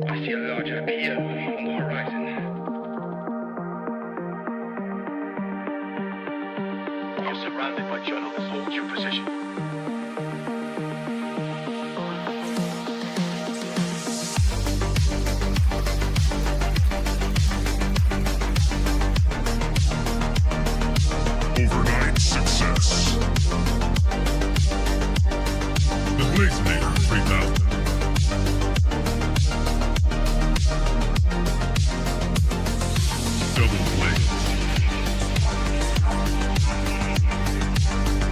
I see a large appear on the horizon. You're surrounded by journalists. Hold your position. Overnight success. The Blazinator 3000. Double blaze.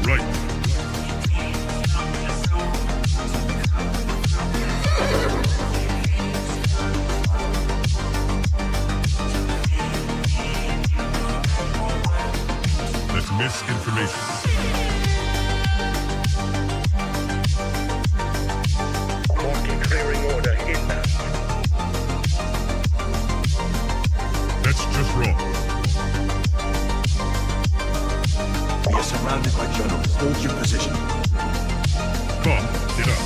Right. That's misinformation. Marking clearing order inbound. That's just wrong. We are surrounded by journalists. Hold your position. Come, get up.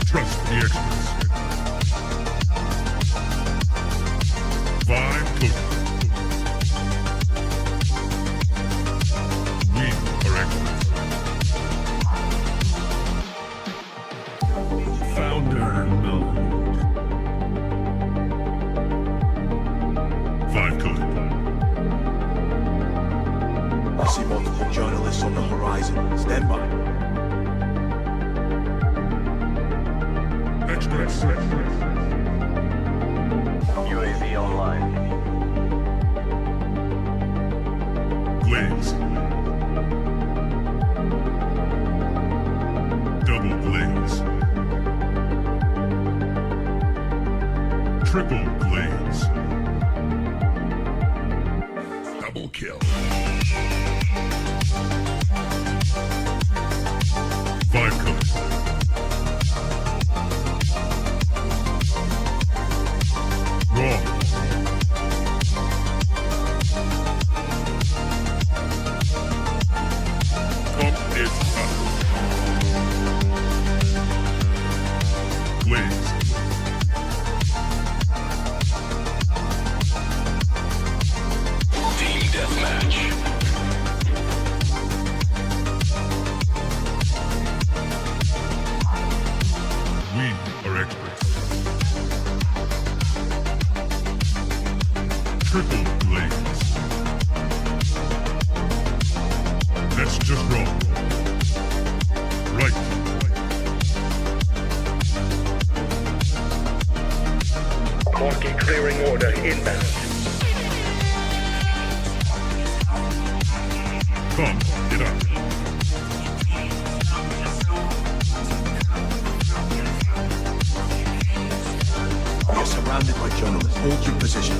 Trust the experts. 5 cookies. We are experts. Founder mode. 5 cookies. I see multiple journalists on the horizon. Stand by. Experts. UAV online. Glaze. Double glaze. Triple glaze. Double kill. 5 cookies. Wrong. Pump is up. Glaze. Team deathmatch. We are experts. Triple glaze. That's just wrong. Right. Marking clearing order inbound. Come, get up. We are surrounded by journalists. Hold your position.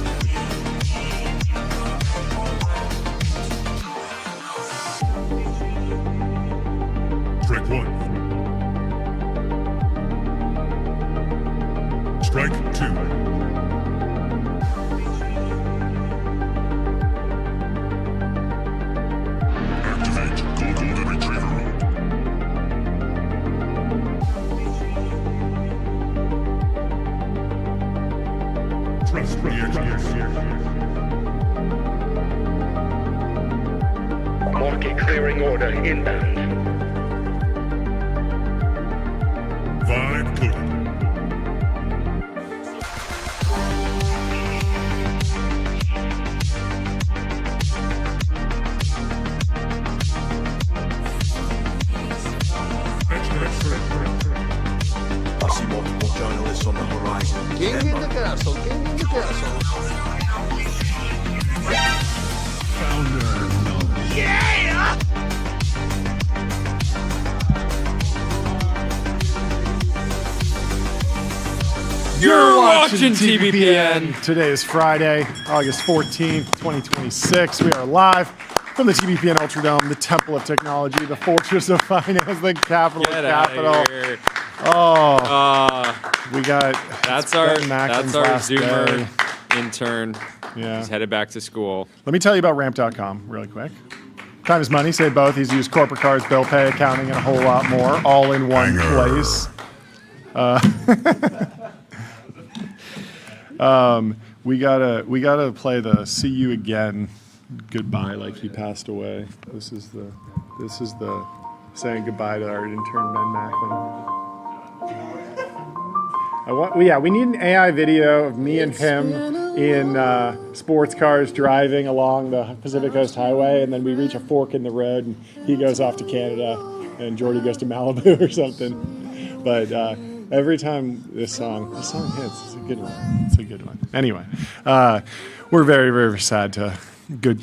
Strike 1. Strike 2. Activate Golden Retriever mode. Trust the experts. Marking clearing order inbound. 5 cookies. I see multiple journalists on the horizon. ¿Quién Stand viene by. caso? ¿Quién viene caso? Founder mode. You're watching TBPN. Today is Friday, August 14th, 2026. We are live from the TBPN Ultradome, the Temple of Technology, the Fortress of Finance, the capital Get of capital. outta here. We got That's it's our Ben Macklin's last Zoomer day. intern. Yeah. He's headed back to school. Let me tell you about ramp.com really quick. Time is money. Save both. He's used corporate cards, bill pay, accounting, and a whole lot more, all in one place. We gotta play the "See You Again" goodbye like he passed away. This is the saying goodbye to our intern Ben Macklin. We need an AI video of me and him in sports cars driving along the Pacific Coast Highway, and then we reach a fork in the road, and he goes off to Canada, and Jordy goes to Malibu or something. But every time this song hits, it's a good one. It's a good one. Anyway, we're very, very sad to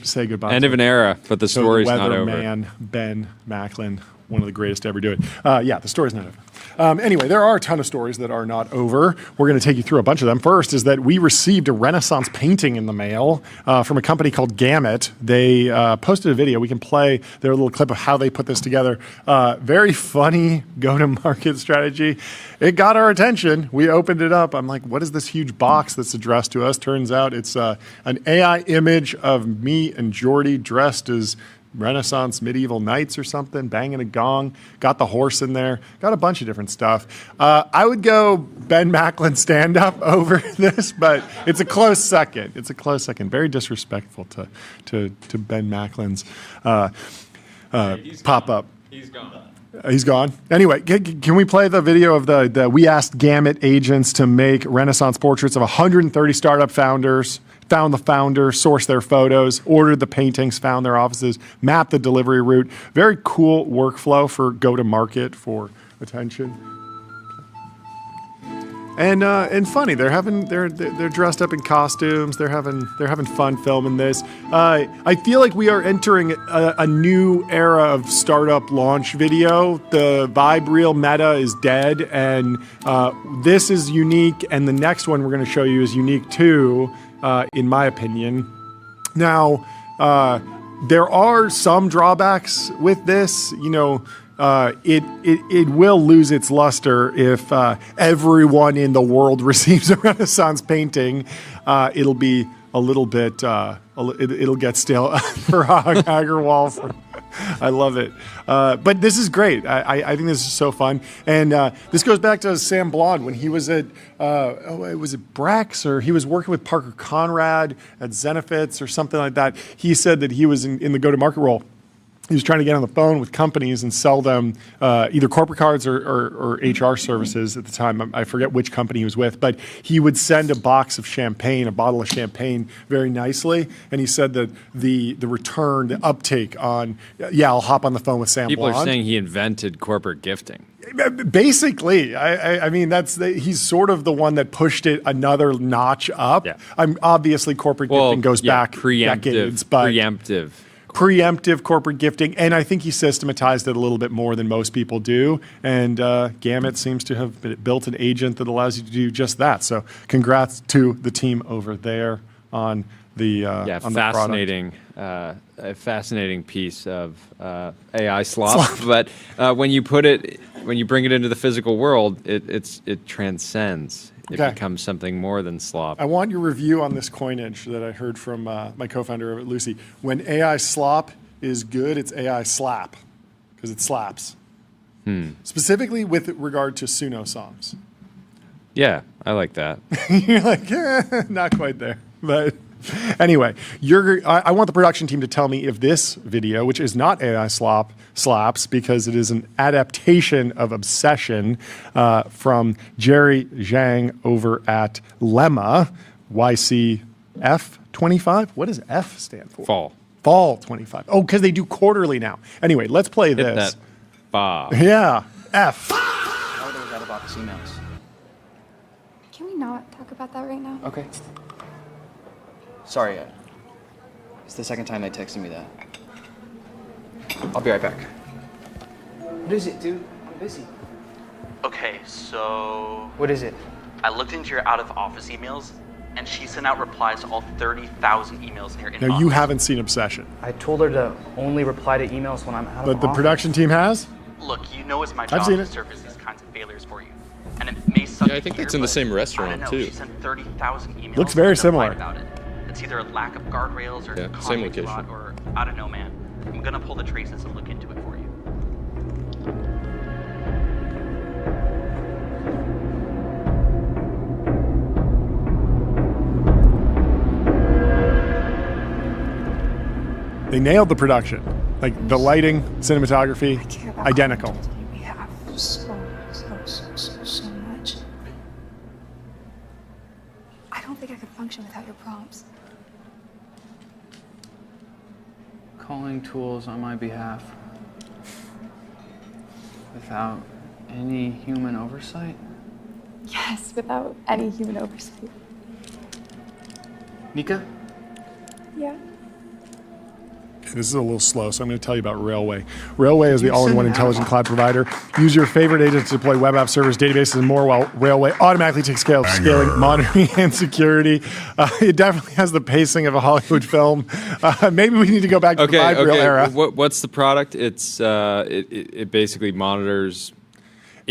say goodbye. End of an era, but the story's not over. Weatherman Ben Macklin, one of the greatest to ever do it. The story's not over. Anyway, there are a ton of stories that are not over. We're going to take you through a bunch of them. First is that we received a Renaissance painting in the mail from a company called Gamut. They posted a video. We can play their little clip of how they put this together. Very funny go-to-market strategy. It got our attention. We opened it up. I'm like, what is this huge box that's addressed to us? Turns out it's an AI image of me and Jordy dressed as Renaissance medieval knights or something, banging a gong, got the horse in there, got a bunch of different stuff. I would go Ben Macklin stand-up over this, but it's a close second. It's a close second. Very disrespectful to Ben Macklin's pop-up. He's gone. He's gone. Anyway, can we play the video of the we asked Gamut agents to make Renaissance portraits of 130 startup founders, found the founder, sourced their photos, ordered the paintings, found their offices, mapped the delivery route. Very cool workflow for go-to-market for attention. And funny, they're dressed up in costumes. They're having fun filming this. I feel like we are entering a new era of startup launch video. The vibe reel meta is dead, and this is unique. And the next one we're going to show you is unique too, in my opinion. Now, there are some drawbacks with this. It will lose its luster if everyone in the world receives a Renaissance painting. It'll be a little bit, it'll get stale for Agarwal. I love it. But this is great. I think this is so fun. And this goes back to Sam Blond when he was at, was it Brex, or he was working with Parker Conrad at Zenefits or something like that. He said that he was in the go-to-market role. He was trying to get on the phone with companies and sell them either corporate cards or HR services at the time. I forget which company he was with, but he would send a box of champagne, a bottle of champagne, very nicely. And he said that the return, the uptake on, I'll hop on the phone with Sam Blond. People are saying he invented corporate gifting. Basically, I mean, he's sort of the one that pushed it another notch up. Yeah. Obviously, corporate gifting goes back decades, but preemptive corporate gifting, and I think he systematized it a little bit more than most people do. And Gamut seems to have built an agent that allows you to do just that. So, congrats to the team over there on the fascinating, a fascinating piece of AI slop. But when you bring it into the physical world, it transcends. It becomes something more than slop. I want your review on this coinage that I heard from my co-founder at Lucy. When AI slop is good, it's AI slap, because it slaps. Specifically with regard to Suno songs. Yeah, I like that. You're like, not quite there. But anyway, I want the production team to tell me if this video, which is not AI slop, slaps, because it is an adaptation of Obsession from Jerry Zhang over at Lemma, YCF 25. What does F stand for? Fall 25. Oh, because they do quarterly now. Anyway, let's play this. Hit that ba. Yeah, F. How do we got about the emails? Can we not talk about that right now? Okay. Sorry, it's the second time they texted me that. I'll be right back. What is it, dude? I'm busy. Okay, so... What is it? I looked into your out-of-office emails, and she sent out replies to all 30,000 emails in your inbox. Now, you haven't seen Obsession. I told her to only reply to emails when I'm out of office. But the production team has? Look, you know it's my job to surface these kinds of failures for you. And it may suck. Yeah, I think that's in the same restaurant, too. She sent 30,000 emails. Looks very similar. About it. It's either a lack of guardrails or same location. or I don't know, man. I'm gonna pull the traces and look into it for you. They nailed the production. Like the lighting, cinematography, identical. We have so much. I don't think I could function without your prompts. Calling tools on my behalf. Without any human oversight? Yes, without any human oversight. Nika? Yeah. This is a little slow, so I'm going to tell you about Railway. Railway is the all-in-one send that intelligent out? cloud provider. Use your favorite agent to deploy web app servers, databases, and more, while Railway automatically takes care of scaling, monitoring, and security. It definitely has the pacing of a Hollywood film. Maybe we need to go back to the live reel era. What's the product? It's it basically monitors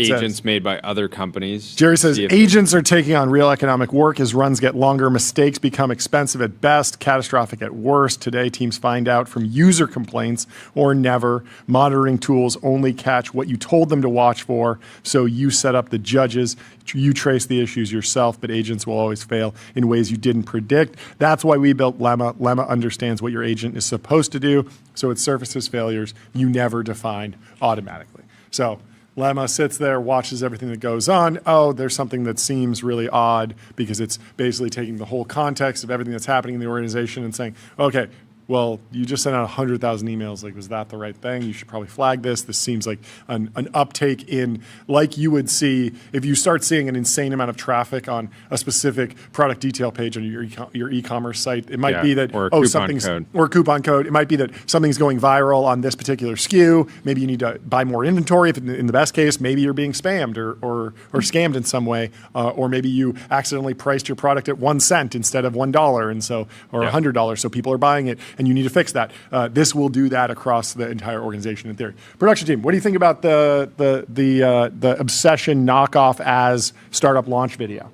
agents made by other companies. Jerry says See if- agents are taking on real economic work as runs get longer, mistakes become expensive at best, catastrophic at worst. Today, teams find out from user complaints or never. Monitoring tools only catch what you told them to watch for, so you set up the judges. You trace the issues yourself, but agents will always fail in ways you didn't predict. That's why we built Lemma. Lemma understands what your agent is supposed to do, so it surfaces failures you never defined automatically. So Lemma sits there, watches everything that goes on. Oh, there's something that seems really odd because it's basically taking the whole context of everything that's happening in the organization and saying, okay, well, you just sent out 100,000 emails. Like, was that the right thing? You should probably flag this. This seems like an uptake in, like you would see if you start seeing an insane amount of traffic on a specific product detail page on your e-commerce site. It might be that, or a oh, coupon something's, code. or a coupon code. It might be that something's going viral on this particular SKU. Maybe you need to buy more inventory. If in the best case, maybe you're being spammed or scammed in some way. Or maybe you accidentally priced your product at 1 cent instead of $1 and so, or $100. So people are buying it. And you need to fix that. This will do that across the entire organization in theory. Production team, what do you think about the Obsession knockoff as startup launch video?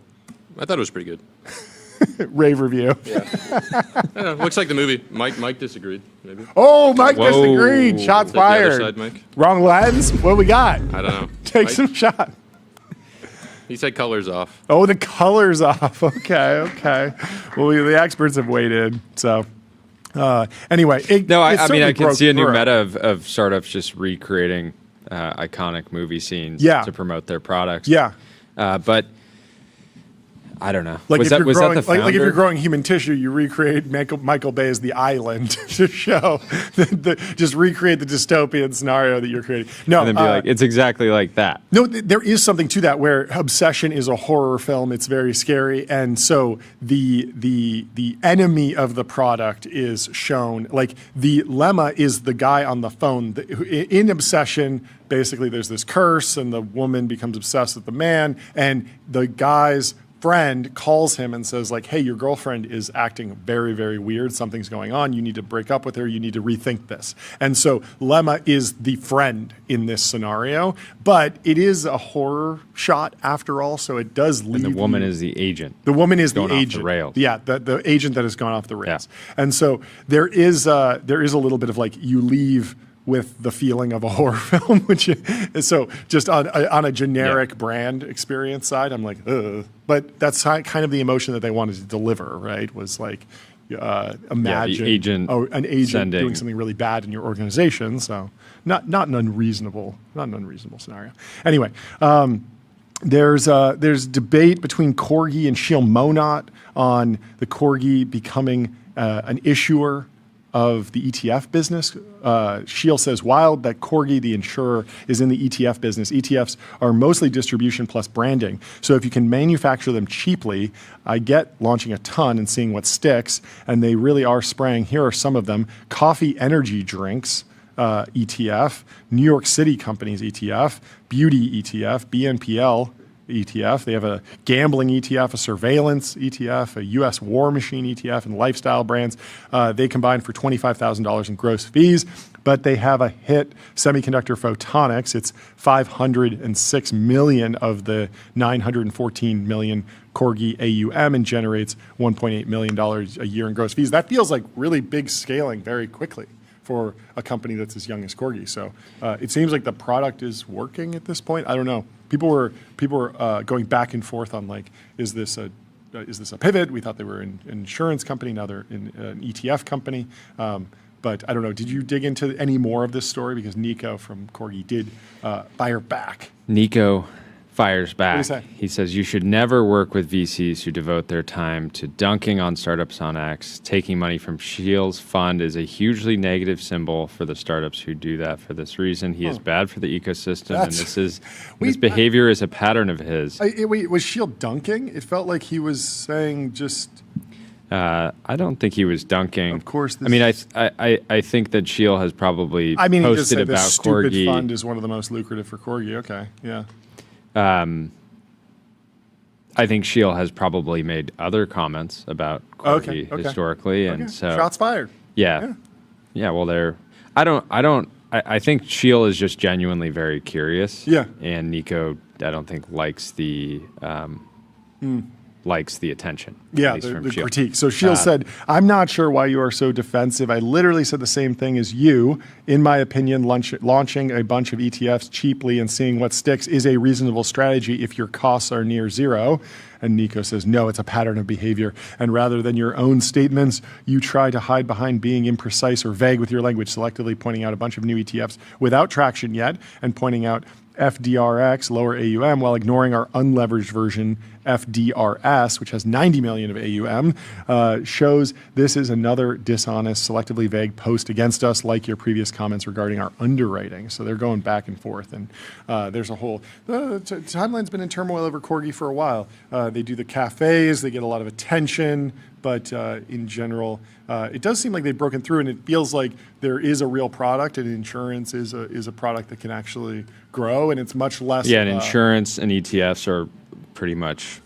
I thought it was pretty good. Rave review. Looks like the movie. Mike disagreed, maybe. Oh, Mike Whoa. disagreed. Shots Is that the other fired. side, Mike? Wrong lens. What do we got? I don't know. Take Mike? some shot. He said colors off. Oh, the color's off. Okay. Well, the experts have weighed in. So, anyway. I mean, I can see a new meta. meta of startups just recreating iconic movie scenes Yeah. to promote their products. Yeah. But I don't know. Like was if that you're was growing, that the founder? like if you're growing human tissue, you recreate Michael Bay's The Island to show, just recreate the dystopian scenario that you're creating. No, and then be like, it's exactly like that. no, there is something to that where Obsession is a horror film. It's very scary, and so the enemy of the product is shown. Like the lemma is the guy on the phone. In Obsession, basically, there's this curse, and the woman becomes obsessed with the man, and the guy's friend calls him and says, like, hey, your girlfriend is acting very, very weird. Something's going on. You need to break up with her. You need to rethink this. And so Lemma is the friend in this scenario, but it is a horror shot after all, so it does leave And the woman you- is the agent. the woman is the Going off the agent. rails. Yeah, the agent that has gone off the rails. And so there is a little bit of like you leave with the feeling of a horror film, which is so just on a generic brand experience side, I'm like, ugh. But that's kind of the emotion that they wanted to deliver, right? Was like, imagine agent an agent sending- doing something really bad in your organization. So not an unreasonable scenario. Anyway, there's debate between Corgi and Shiel Monat on the Corgi becoming an issuer of the ETF business. Shiel says, while that Corgi, the insurer, is in the ETF business, ETFs are mostly distribution plus branding. So if you can manufacture them cheaply, I get launching a ton and seeing what sticks, and they really are spraying. Here are some of them. Coffee energy drinks, ETF, New York City companies ETF, beauty ETF, BNPL ETF. They have a gambling ETF, a surveillance ETF, a U.S. war machine ETF, and lifestyle brands. They combine for $25,000 in gross fees, but they have a hit semiconductor photonics. It's $506 million of the $914 million Corgi AUM and generates $1.8 million a year in gross fees. That feels like really big scaling very quickly for a company that's as young as Corgi. So it seems like the product is working at this point. I don't know. People were going back and forth on like, is this a pivot? We thought they were an insurance company. Now they're in an ETF company. But I don't know. Did you dig into any more of this story? Because Nico from Corgi did fire back. Nico fires back. What did he say? He says, you should never work with VCs who devote their time to dunking on startups on X. Taking money from Shields Fund is a hugely negative symbol for the startups who do that for this reason. He is bad for the ecosystem, and this behavior is a pattern of his. Wait, was Shield dunking? It felt like he was saying just... I don't think he was dunking. Of course. I mean, I think that Shield has probably posted he just said about this stupid Corgi. fund is one of the most lucrative for Corgi. Okay, yeah. I think Shield has probably made other comments about Corgi historically, and so shots fired. Yeah. Well, I think Shield is just genuinely very curious. Yeah. And Nico, I don't think likes the attention. Yeah, the critique. So Shield said, I'm not sure why you are so defensive. I literally said the same thing as you. In my opinion, launching a bunch of ETFs cheaply and seeing what sticks is a reasonable strategy if your costs are near zero. And Nico says, no, it's a pattern of behavior. And rather than your own statements, you try to hide behind being imprecise or vague with your language, selectively pointing out a bunch of new ETFs without traction yet and pointing out FDRX, lower AUM, while ignoring our unleveraged version, FDRS, which has 90 million of AUM, shows this is another dishonest, selectively vague post against us, like your previous comments regarding our underwriting. So they're going back and forth, and there's a whole... timeline's been in turmoil over Corgi for a while. They do the cafes, they get a lot of attention, but in general, it does seem like they've broken through, and it feels like there is a real product, and insurance is a product that can actually grow, and it's much less... Yeah, and insurance and ETFs are pretty much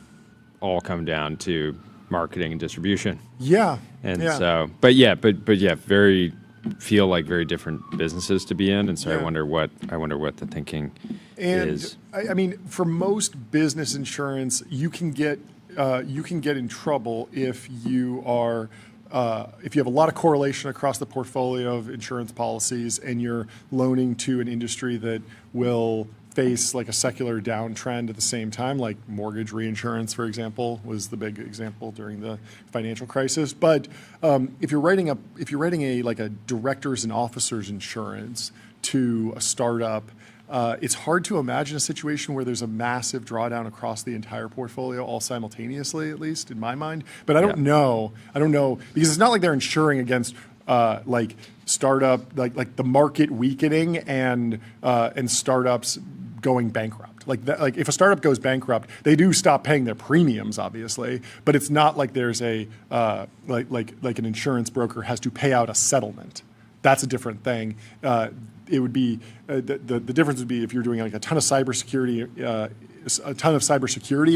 all come down to marketing and distribution. Yeah. And so, but very feel like very different businesses to be in, and so I wonder what the thinking is. I mean, for most business insurance, you can get in trouble if you are if you have a lot of correlation across the portfolio of insurance policies and you're loaning to an industry that will face like a secular downtrend at the same time, like mortgage reinsurance, for example, was the big example during the financial crisis. But if you're writing a directors and officers insurance to a startup, it's hard to imagine a situation where there's a massive drawdown across the entire portfolio all simultaneously, at least in my mind. But I don't know. Because it's not like they're insuring against like startup, like the market weakening and startups going bankrupt. Like if a startup goes bankrupt, they do stop paying their premiums, obviously. But it's not like there's a like an insurance broker has to pay out a settlement. That's a different thing. It would be the difference would be if you're doing like a ton of cybersecurity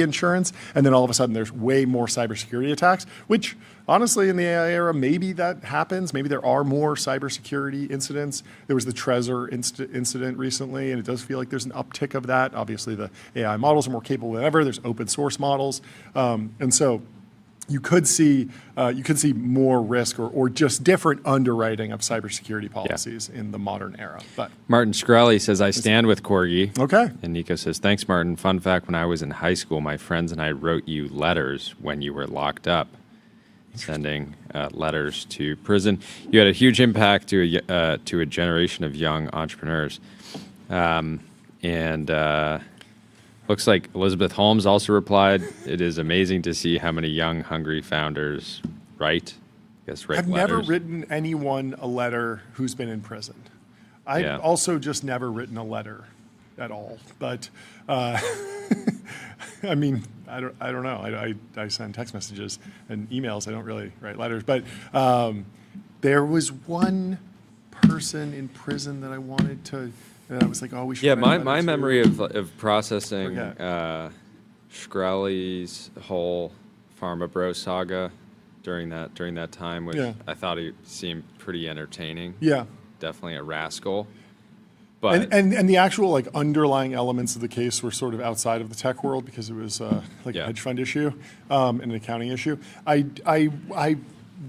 insurance, and then all of a sudden there's way more cybersecurity attacks. Which honestly, in the AI era, maybe that happens. Maybe there are more cybersecurity incidents. There was the Trezor incident recently, and it does feel like there's an uptick of that. Obviously, the AI models are more capable than ever. There's open source models, and so. You could see more risk or just different underwriting of cybersecurity policies in the modern era. But Martin Shkreli says, I stand with Corgi. Okay. And Nico says, thanks, Martin. Fun fact, when I was in high school, my friends and I wrote you letters when you were locked up, sending letters to prison. You had a huge impact to a generation of young entrepreneurs. Looks like Elizabeth Holmes also replied, it is amazing to see how many young, hungry founders write I've letters. never written anyone a letter who's been in prison. I've also just never written a letter at all. But, I mean, I don't know. I send text messages and emails. I don't really write letters. But there was one person in prison that I wanted to... I was like, oh, we should. Yeah, my memory of processing Shkreli's whole Pharma Bro saga during that time, which I thought he seemed pretty entertaining. Yeah, definitely a rascal. But and the actual like underlying elements of the case were sort of outside of the tech world because it was like a hedge fund issue and an accounting issue. I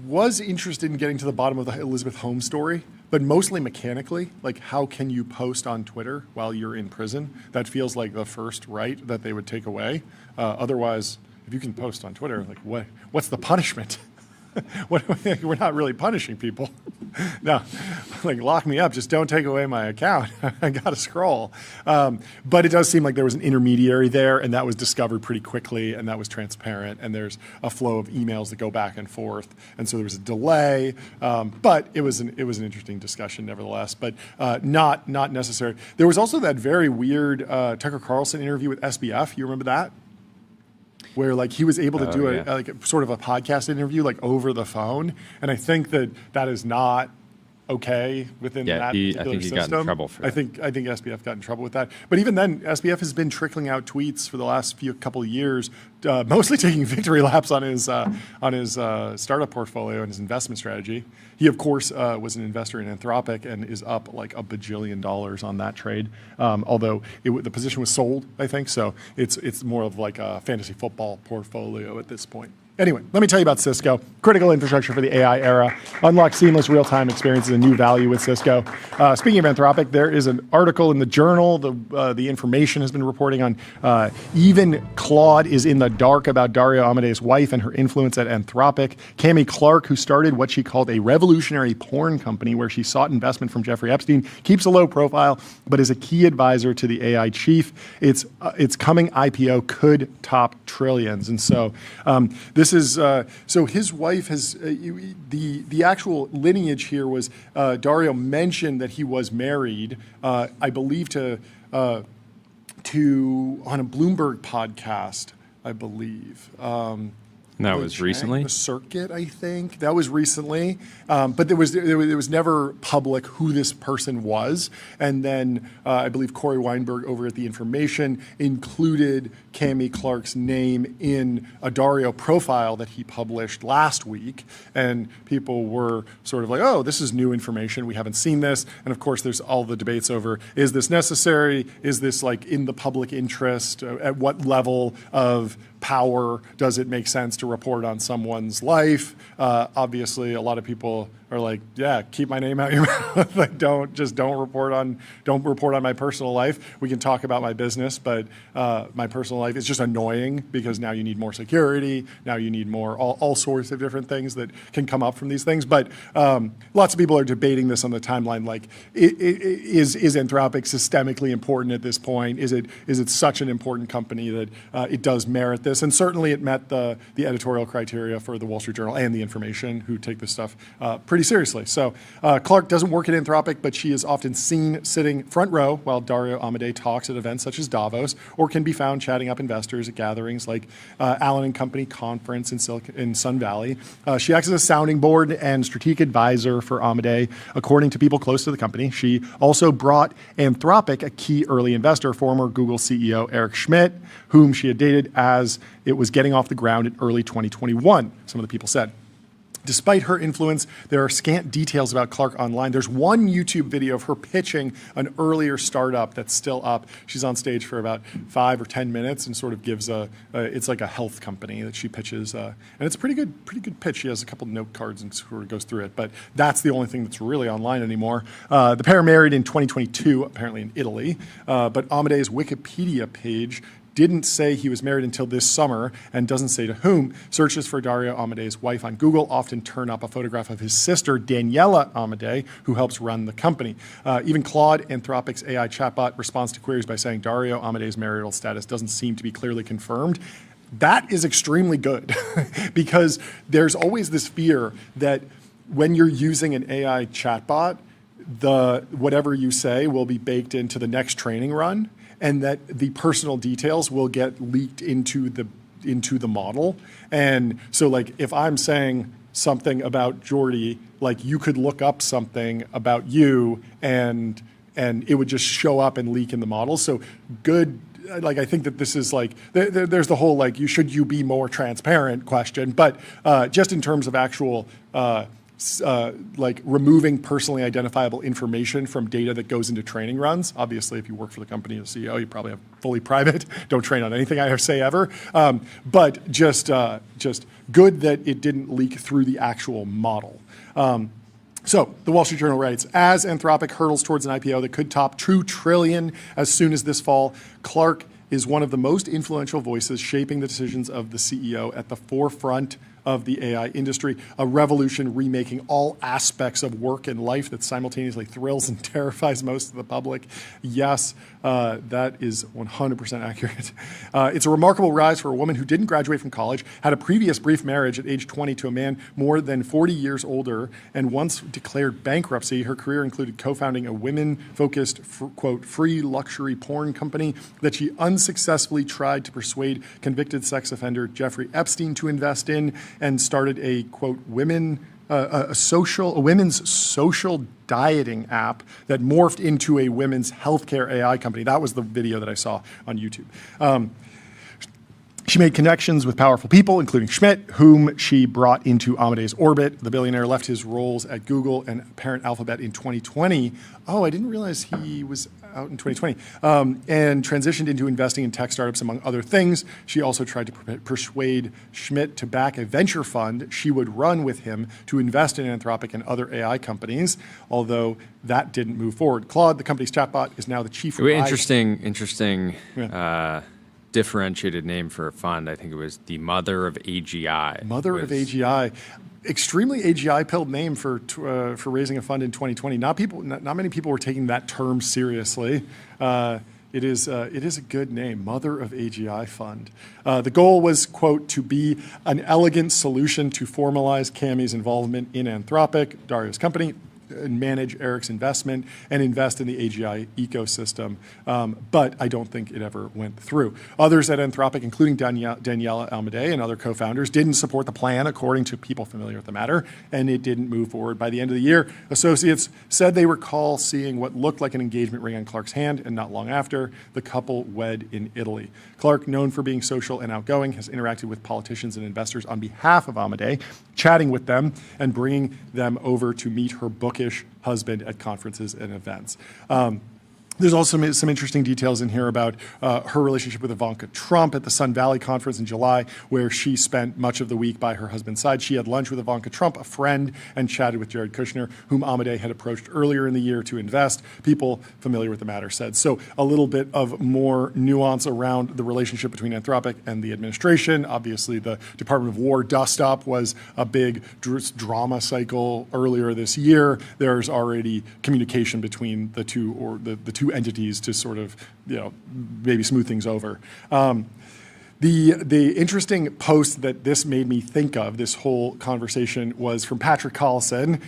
was interested in getting to the bottom of the Elizabeth Holmes story. but mostly mechanically. Like, how can you post on Twitter while you're in prison? That feels like the first right that they would take away. Otherwise, if you can post on Twitter, like, what's the punishment? We're not really punishing people. No, like, lock me up. Just don't take away my account. I got to scroll. But it does seem like there was an intermediary there, and that was discovered pretty quickly, and that was transparent. And there's a flow of emails that go back and forth, and so there was a delay. But it was an interesting discussion, nevertheless. But not necessary. There was also that very weird Tucker Carlson interview with SBF. You remember that? Where like he was able to do a sort of a podcast interview like over the phone, and I think that is not okay within that particular I think he system. got in trouble for that. I think SBF got in trouble with that. But even then, SBF has been trickling out tweets for the last couple of years, mostly taking victory laps on his startup portfolio and his investment strategy. He, of course, was an investor in Anthropic and is up like $1 bajillion on that trade. Although the position was sold, I think, so it's more of like a fantasy football portfolio at this point. Anyway, let me tell you about Cisco. Critical infrastructure for the AI era. Unlock seamless real-time experiences and new value with Cisco. Speaking of Anthropic, there is an article in the journal. The information has been reporting on even Claude is in the dark about Dario Amadei's wife and her influence at Anthropic. Cami Clark, who started what she called a revolutionary porn company where she sought investment from Jeffrey Epstein, keeps a low profile, but is a key advisor to the AI chief. Its coming IPO could top trillions. And so this is so his wife has the actual lineage here was Dario mentioned that he was married, I believe to on a Bloomberg podcast, I believe. That was recently? The Circuit, I think. That was recently. But there was never public who this person was. And then I believe Corey Weinberg over at The Information included Cami Clark's name in a Dario profile that he published last week. And people were sort of like, oh, this is new information. We haven't seen this. And of course, there's all the debates over, is this necessary? Is this like in the public interest? At what level of power does it make sense to report on someone's life? Obviously, a lot of people are like, yeah, keep my name out your mouth. Like, don't report on my personal life. We can talk about my business, but my personal life is just annoying because now you need more security. Now you need more all sorts of different things that can come up from these things. But lots of people are debating this on the timeline. Like, is Anthropic systemically important at this point? Is it such an important company that it does merit this? And certainly it met the editorial criteria for the Wall Street Journal and The Information, who take this stuff pretty seriously. So Clark doesn't work at Anthropic, but she is often seen sitting front row while Dario Amodei talks at events such as Davos, or can be found chatting up investors at gatherings like Allen & Company Conference in Sun Valley. She acts as a sounding board and strategic advisor for Amodei, according to people close to the company. She also brought Anthropic a key early investor, former Google CEO Eric Schmidt, whom she had dated as it was getting off the ground in early 2021, some of the people said. Despite her influence, there are scant details about Clark online. There's one YouTube video of her pitching an earlier startup that's still up. She's on stage for about 5 or 10 minutes and sort of gives it's like a health company that she pitches. And it's a pretty good pitch. She has a couple note cards and sort of goes through it. But that's the only thing that's really online anymore. The pair married in 2022, apparently in Italy. But Amadei's Wikipedia page didn't say he was married until this summer and doesn't say to whom. Searches for Dario Amodei's wife on Google often turn up a photograph of his sister, Daniela Amodei, who helps run the company. Even Claude, Anthropic's AI chatbot, responds to queries by saying Dario Amodei's marital status doesn't seem to be clearly confirmed. That is extremely good because there's always this fear that when you're using an AI chatbot, whatever you say will be baked into the next training run, and that the personal details will get leaked into the model. And so like if I'm saying something about Jordy, like you could look up something about you and it would just show up and leak in the model. So good, like I think that this is like, there's the whole like should you be more transparent question, but just in terms of actual like removing personally identifiable information from data that goes into training runs. Obviously, if you work for the company as CEO, you probably have fully private. Don't train on anything I say ever. But just good that it didn't leak through the actual model. So, the Wall Street Journal writes, as Anthropic hurdles towards an IPO that could top $2 trillion as soon as this fall, Clark is one of the most influential voices shaping the decisions of the CEO at the forefront of the AI industry, a revolution remaking all aspects of work and life that simultaneously thrills and terrifies most of the public. Yes, that is 100% accurate. It's a remarkable rise for a woman who didn't graduate from college, had a previous brief marriage at age 20 to a man more than 40 years older, and once declared bankruptcy. Her career included co-founding a women-focused, quote, free luxury porn company that she unsuccessfully tried to persuade convicted sex offender Jeffrey Epstein to invest in, and started a, quote, women's social dieting app that morphed into a women's healthcare AI company. That was the video that I saw on YouTube. She made connections with powerful people, including Schmidt, whom she brought into Amade's orbit. The billionaire left his roles at Google and parent Alphabet in 2020. Oh, I didn't realize he was out in 2020. And transitioned into investing in tech startups, among other things. She also tried to persuade Schmidt to back a venture fund she would run with him to invest in Anthropic and other AI companies, although that didn't move forward. Claude, the company's chatbot, is now the chief. Interesting. Yeah. Differentiated name for a fund. I think it was the Mother of AGI. Mother of AGI. Extremely AGI-pilled name for raising a fund in 2020. Not many people were taking that term seriously. It is a good name, Mother of AGI Fund. The goal was, quote, to be an elegant solution to formalize Cami's involvement in Anthropic, Dario's company, and manage Eric's investment and invest in the AGI ecosystem. But I don't think it ever went through. Others at Anthropic, including Daniela Almade and other co-founders, didn't support the plan, according to people familiar with the matter, and it didn't move forward. By the end of the year, associates said they recall seeing what looked like an engagement ring on Clark's hand, and not long after, the couple wed in Italy. Clark, known for being social and outgoing, has interacted with politicians and investors on behalf of Almade, chatting with them and bringing them over to meet her bookish husband at conferences and events. There's also some interesting details in here about her relationship with Ivanka Trump at the Sun Valley conference in July, where she spent much of the week by her husband's side. She had lunch with Ivanka Trump, a friend, and chatted with Jared Kushner, whom Amade had approached earlier in the year to invest. People familiar with the matter said. So a little bit of more nuance around the relationship between Anthropic and the administration. Obviously, the Department of War dust-up was a big drama cycle earlier this year. There's already communication between the two, or the two entities, to sort of, maybe smooth things over. The interesting post that this made me think of, this whole conversation, was from Patrick Collison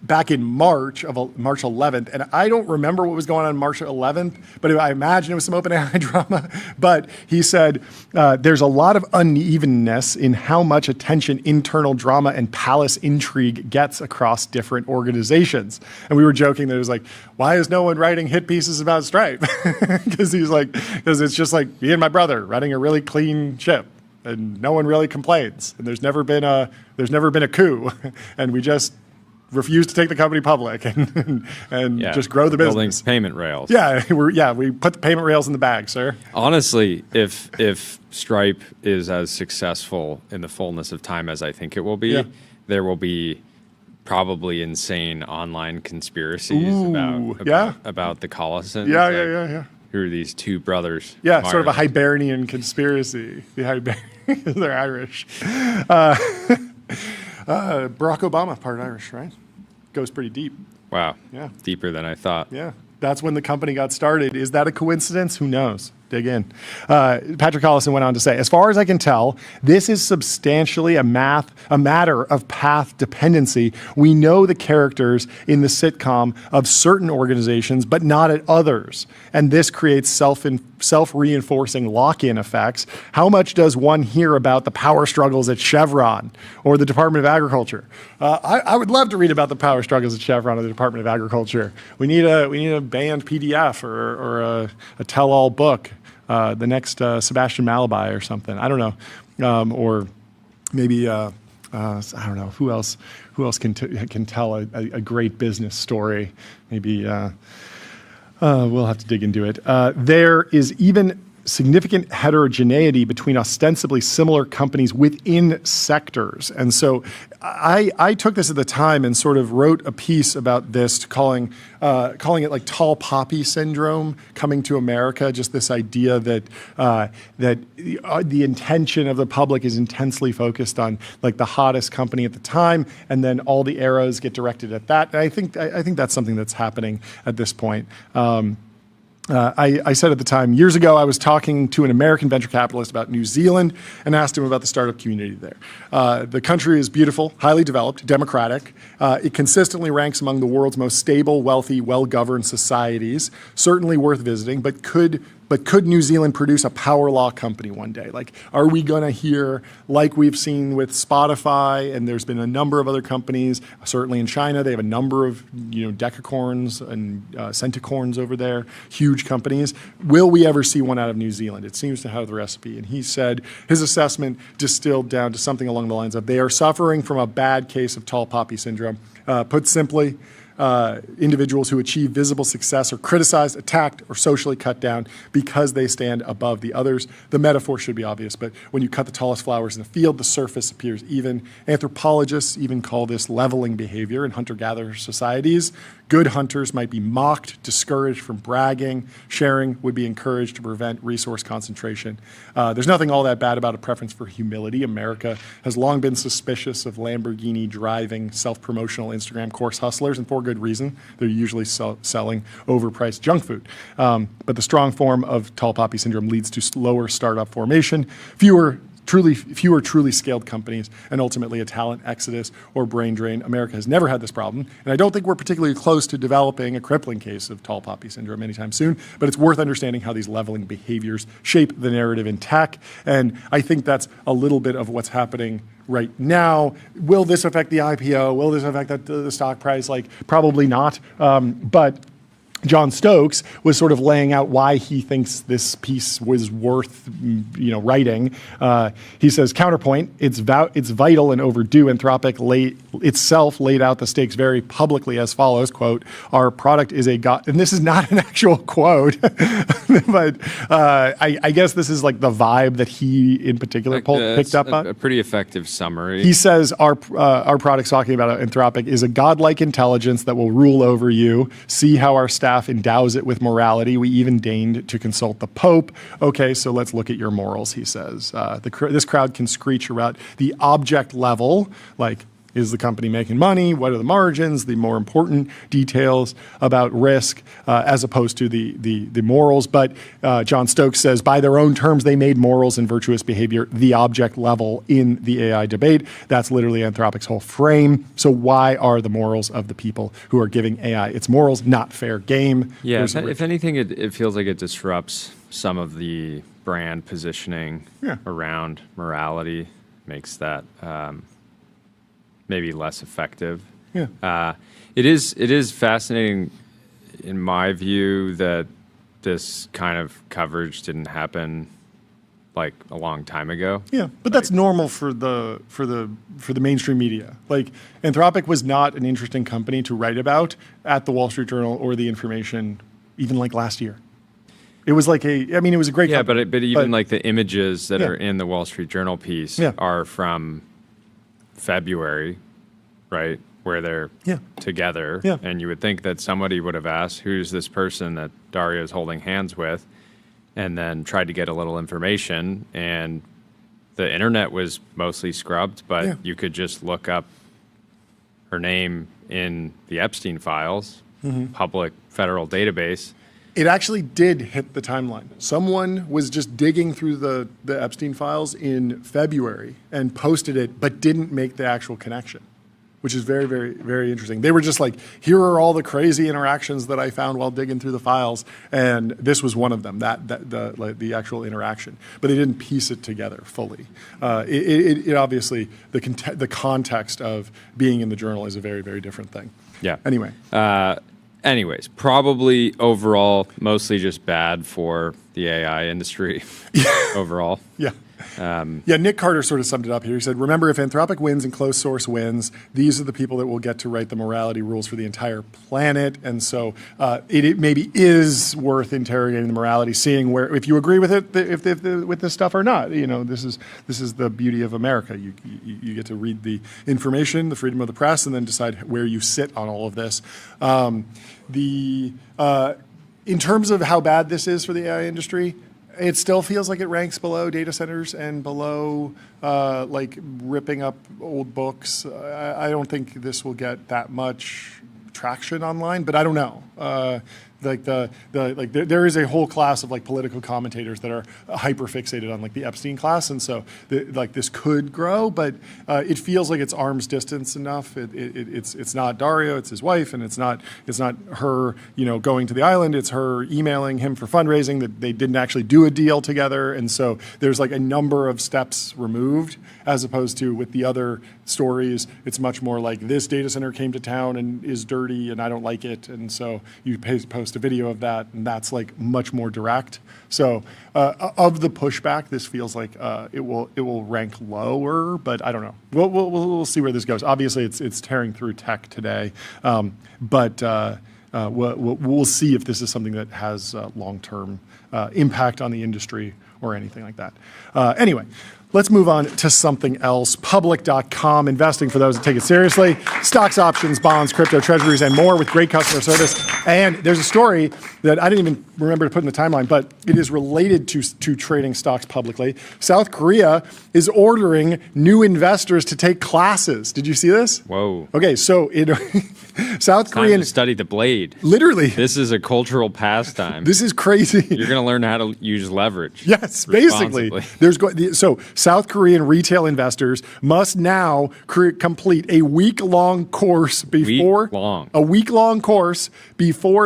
back in March 11th. And I don't remember what was going on March 11th, but I imagine it was some OpenAI drama. But he said, there's a lot of unevenness in how much attention internal drama and palace intrigue gets across different organizations. And we were joking that it was like, why is no one writing hit pieces about Stripe? Because it's just like me and my brother running a really clean ship, and no one really complains. And there's never been a coup, and we just refuse to take the company public and just grow the business. Building payment rails. We put the payment rails in the bag, sir. Honestly, if Stripe is as successful in the fullness of time as I think it will be, there will be probably insane online conspiracies about the Collisons. Who are these two brothers? Yeah, sort of a Hibernian conspiracy. They're Irish. Barack Obama, part Irish, right? Goes pretty deep. Wow. Yeah. Deeper than I thought. Yeah. That's when the company got started. Is that a coincidence? Who knows? Dig in. Patrick Collison went on to say, as far as I can tell, this is substantially a matter of path dependency. We know the characters in the sitcom of certain organizations, but not at others. And this creates self-reinforcing lock-in effects. How much does one hear about the power struggles at Chevron or the Department of Agriculture? I would love to read about the power struggles at Chevron or the Department of Agriculture. We need a banned PDF or a tell-all book. The next Sebastian Malabai or something. I don't know, or maybe I don't know who else can tell a great business story. Maybe we'll have to dig into it. There is even significant heterogeneity between ostensibly similar companies within sectors. And so I took this at the time and sort of wrote a piece about this, calling it like tall poppy syndrome coming to America, just this idea that the intention of the public is intensely focused on like the hottest company at the time, and then all the arrows get directed at that. And I think that's something that's happening at this point. I said at the time, years ago, I was talking to an American venture capitalist about New Zealand and asked him about the startup community there. The country is beautiful, highly developed, democratic. It consistently ranks among the world's most stable, wealthy, well-governed societies, certainly worth visiting, but could New Zealand produce a power law company one day? Like, are we going to hear, like we've seen with Spotify, and there's been a number of other companies, certainly in China, they have a number of decacorns and centicorns over there, huge companies. Will we ever see one out of New Zealand? It seems to have the recipe. And he said his assessment distilled down to something along the lines of, they are suffering from a bad case of tall poppy syndrome. Put simply, individuals who achieve visible success are criticized, attacked, or socially cut down because they stand above the others. The metaphor should be obvious, but when you cut the tallest flowers in the field, the surface appears even. Anthropologists even call this leveling behavior in hunter-gatherer societies. Good hunters might be mocked, discouraged from bragging. Sharing would be encouraged to prevent resource concentration. There's nothing all that bad about a preference for humility. America has long been suspicious of Lamborghini-driving, self-promotional Instagram course hustlers, and for good reason. They're usually selling overpriced junk food. But the strong form of tall poppy syndrome leads to slower startup formation, fewer truly scaled companies, and ultimately a talent exodus or brain drain. America has never had this problem, and I don't think we're particularly close to developing a crippling case of tall poppy syndrome anytime soon, but it's worth understanding how these leveling behaviors shape the narrative in tech, and I think that's a little bit of what's happening right now. Will this affect the IPO? Will this affect the stock price? Like, probably not, but John Stokes was sort of laying out why he thinks this piece was worth, writing. He says, counterpoint, it's vital and overdue. Anthropic itself laid out the stakes very publicly as follows, quote, our product is a god, and this is not an actual quote, but I guess this is like the vibe that he in particular picked up on. A pretty effective summary. He says our product's talking about Anthropic is a godlike intelligence that will rule over you. See how our staff endows it with morality. We even deigned to consult the Pope. Okay, so let's look at your morals, he says. This crowd can screech about the object level, like, is the company making money? What are the margins? The more important details about risk, as opposed to the morals. But John Stokes says, by their own terms, they made morals and virtuous behavior the object level in the AI debate. That's literally Anthropic's whole frame. So why are the morals of the people who are giving AI its morals not fair game? Yeah, if anything, it feels like it disrupts some of the brand positioning around morality, makes that maybe less effective. Yeah. It is fascinating, in my view, that this kind of coverage didn't happen like a long time ago. Yeah, but that's normal for the mainstream media. Like, Anthropic was not an interesting company to write about at the Wall Street Journal or the Information, even like last year. It was like it was a great company. but even like the images that are in the Wall Street Journal piece are from February, right, where they're together, and you would think that somebody would have asked, who's this person that Dario's holding hands with, and then tried to get a little information, and the internet was mostly scrubbed, but you could just look up her name in the Epstein files, public federal database. It actually did hit the timeline. Someone was just digging through the Epstein files in February and posted it, but didn't make the actual connection, which is very, very, very interesting. They were just like, here are all the crazy interactions that I found while digging through the files, and this was one of them, the actual interaction. But they didn't piece it together fully. It obviously, the context of being in the journal is a very, very different thing. Yeah. Anyway. Anyways, probably overall, mostly just bad for the AI industry overall. Yeah. Yeah, Nick Carter sort of summed it up here. He said, remember, if Anthropic wins and closed source wins, these are the people that will get to write the morality rules for the entire planet. And so it maybe is worth interrogating the morality, seeing where, if you agree with it, with this stuff or not. You know, this is the beauty of America. You get to read the information, the freedom of the press, and then decide where you sit on all of this. In terms of how bad this is for the AI industry, it still feels like it ranks below data centers and below like ripping up old books. I don't think this will get that much traction online, but I don't know. There is a whole class of like political commentators that are hyper fixated on like the Epstein class, and so this could grow, but it feels like it's arm's distance enough. It's not Dario, it's his wife, and it's not her going to the island. It's her emailing him for fundraising that they didn't actually do a deal together, and so there's like a number of steps removed, as opposed to with the other stories. It's much more like this data center came to town and is dirty, and I don't like it, and so you post a video of that, and that's like much more direct. So of the pushback, this feels like it will rank lower, but I don't know. We'll see where this goes. Obviously, it's tearing through tech today, but we'll see if this is something that has long-term impact on the industry or anything like that. Anyway. Let's move on to something else. Public.com, investing for those that take it seriously. Stocks, options, bonds, crypto, treasuries, and more with great customer service. And there's a story that I didn't even remember to put in the timeline, but it is related to trading stocks publicly. South Korea is ordering new investors to take classes. Did you see this? Whoa. Okay, so South Korean... Time to study the blade. Literally. This is a cultural pastime. This is crazy. You're going to learn how to use leverage. Yes, basically. So South Korean retail investors must now complete a week-long course before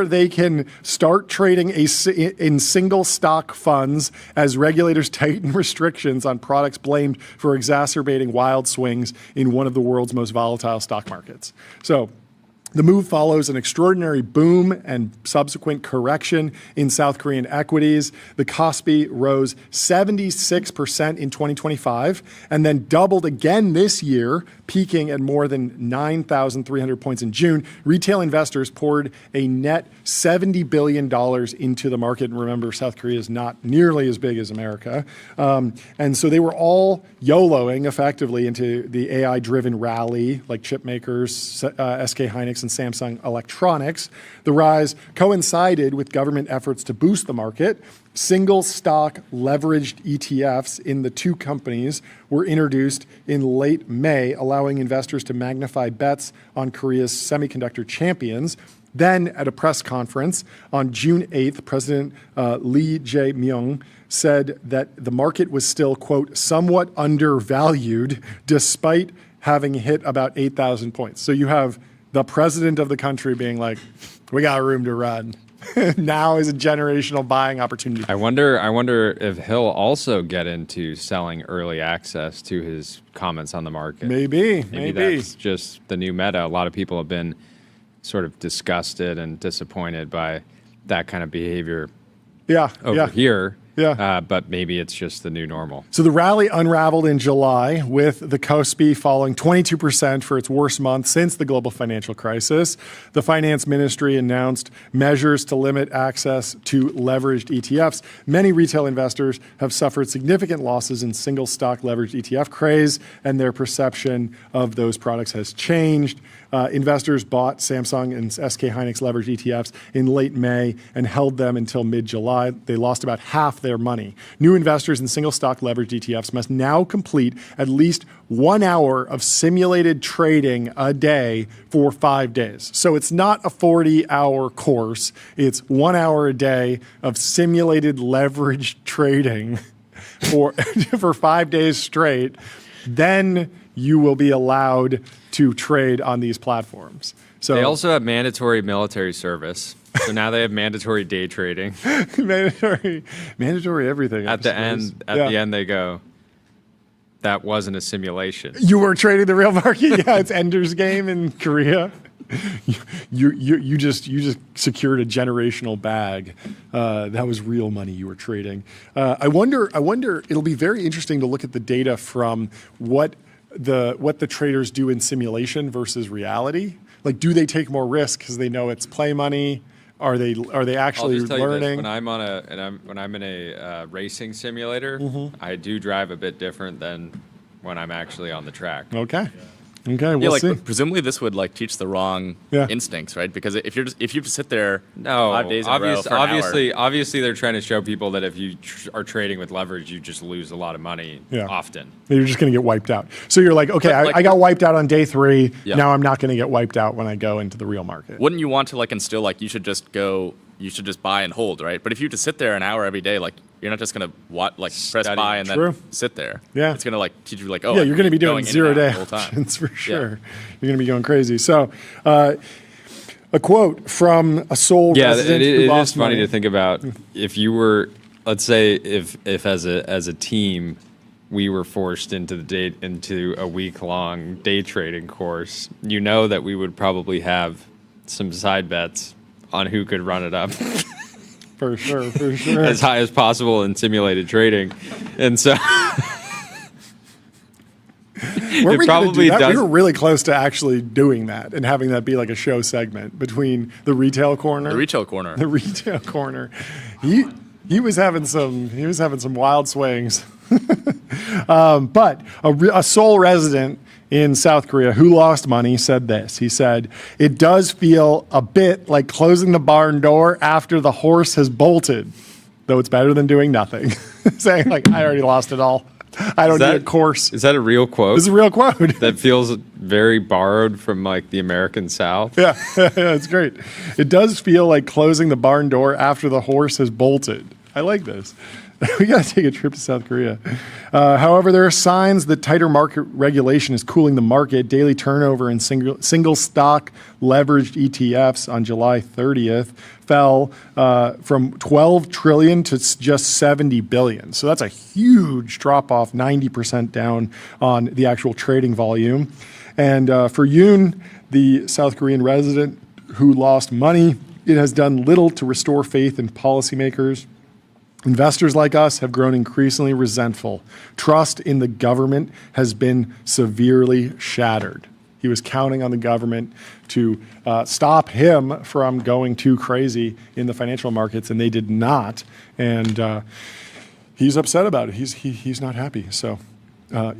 they can start trading in single stock funds as regulators tighten restrictions on products blamed for exacerbating wild swings in one of the world's most volatile stock markets. So the move follows an extraordinary boom and subsequent correction in South Korean equities. The Kospi rose 76% in 2025 and then doubled again this year, peaking at more than 9,300 points in June. Retail investors poured a net $70 billion into the market. And remember, South Korea is not nearly as big as America. And so they were all YOLOing effectively into the AI-driven rally, like chip makers, SK Hynix, and Samsung Electronics. The rise coincided with government efforts to boost the market. Single stock leveraged ETFs in the two companies were introduced in late May, allowing investors to magnify bets on Korea's semiconductor champions. Then, at a press conference on June 8th, President Lee Jae-myung said that the market was still, quote, somewhat undervalued despite having hit about 8,000 points. So you have the president of the country being like, we got room to run. Now is a generational buying opportunity. I wonder if he'll also get into selling early access to his comments on the market. Maybe. That's just the new meta. A lot of people have been sort of disgusted and disappointed by that kind of behavior over here. Yeah. But maybe it's just the new normal. So the rally unraveled in July with the Kospi falling 22% for its worst month since the global financial crisis. The finance ministry announced measures to limit access to leveraged ETFs. Many retail investors have suffered significant losses in single stock leveraged ETF craze, and their perception of those products has changed. Investors bought Samsung and SK Hynix leveraged ETFs in late May and held them until mid-July. They lost about half their money. New investors in single stock leveraged ETFs must now complete at least 1 hour of simulated trading a day for 5 days. So it's not a 40-hour course. It's 1 hour a day of simulated leveraged trading for 5 days straight. Then you will be allowed to trade on these platforms. So they also have mandatory military service. So now they have mandatory day trading. mandatory everything. At the end, they go, that wasn't a simulation. You were trading the real market? Yeah, it's Ender's Game in Korea. You just secured a generational bag. That was real money you were trading. I wonder. It'll be very interesting to look at the data from what the traders do in simulation versus reality. Like, do they take more risk because they know it's play money? Are they actually I'll just tell learning? You this, when I'm in a racing simulator, I do drive a bit different than when I'm actually on the track. Okay. Okay, we'll see. Presumably this would teach the wrong instincts, right? Because if you have to sit there 5 days in a row for an hour. Obviously they're trying to show people that if you are trading with leverage, you just lose a lot of money often. You're just going to get wiped out. So you're like, okay, I got wiped out on day 3. Yeah. Now I'm not going to get wiped out when I go into the real market. Wouldn't you want to instill you should just buy and hold, right? But if you just sit there an hour every day, you're not just gonna press buy and then sit there. Yeah, it's gonna teach you you're gonna be doing 0-day options for sure. Yeah. You're gonna be going crazy. So, a quote from a Seoul resident who it lost is funny money. to think about if you were, let's say, if as a team we were forced into a week-long day trading course. You know that we would probably have some side bets on who could run it up. For sure. As high as possible in simulated trading. And so Weren't we probably do that? We were really close to actually doing that and having that be a show segment between the retail corner. The retail corner. He was having some wild swings. But a Seoul resident in South Korea who lost money said this. He said, "It does feel a bit like closing the barn door after the horse has bolted, though it's better than doing nothing." Saying I already lost it all. I don't need a course. Is that a real quote? This is a real quote. That feels very borrowed from the American South. Yeah, it's great. It does feel like closing the barn door after the horse has bolted. I like this. We got to take a trip to South Korea. However, there are signs that tighter market regulation is cooling the market. Daily turnover in single stock leveraged ETFs on July 30th fell from 12 trillion to just 70 billion. So that's a huge drop off, 90% down on the actual trading volume. And for Yoon, the South Korean resident who lost money, it has done little to restore faith in policymakers. Investors like us have grown increasingly resentful. Trust in the government has been severely shattered. He was counting on the government to stop him from going too crazy in the financial markets, and they did not. And he's upset about it. He's not happy. So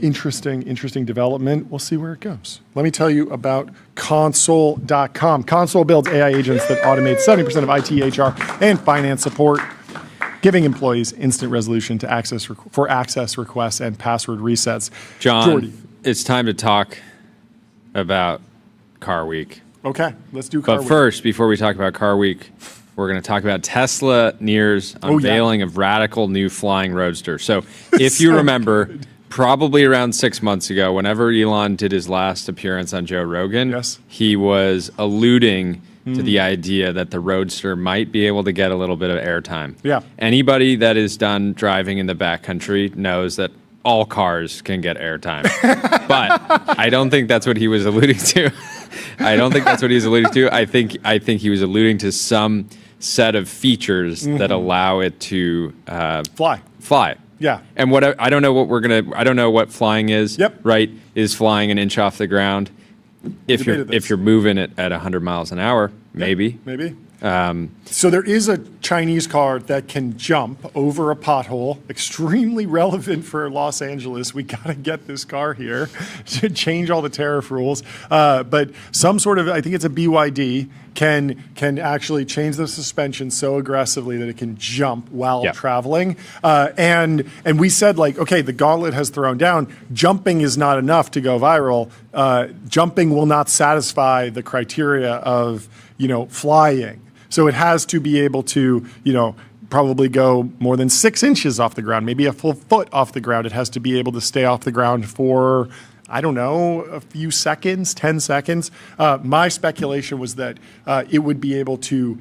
interesting development. We'll see where it goes. Let me tell you about Console.com. Console builds AI agents that automate 70% of IT, HR, and finance support, giving employees instant resolution to access requests and password resets. John, Jordy. It's time to talk about Car Week. Okay, let's do Car Week. But first, before we talk about Car Week, we're going to talk about Tesla Near's unveiling of radical new flying Roadster. So if you remember, probably around 6 months ago, whenever Elon did his last appearance on Joe Rogan, he was alluding to the idea that the Roadster might be able to get a little bit of airtime. Yeah. Anybody that is done driving in the backcountry knows that all cars can get airtime. But I don't think that's what he was alluding to. I think he was alluding to some set of features that allow it to fly. Yeah. And I don't know what flying is. Yep. Right? Is flying an inch off the ground? If you're moving it at 100 miles an hour, maybe. Maybe. So there is a Chinese car that can jump over a pothole, extremely relevant for Los Angeles. We got to get this car here to change all the tariff rules. But some sort of, I think it's a BYD, can actually change the suspension so aggressively that it can jump while traveling. And we said, okay, the gauntlet has thrown down. Jumping is not enough to go viral. Jumping will not satisfy the criteria of, flying. So it has to be able to, probably go more than 6 inches off the ground, maybe a full foot off the ground. It has to be able to stay off the ground for, I don't know, a few seconds, 10 seconds. My speculation was that it would be able to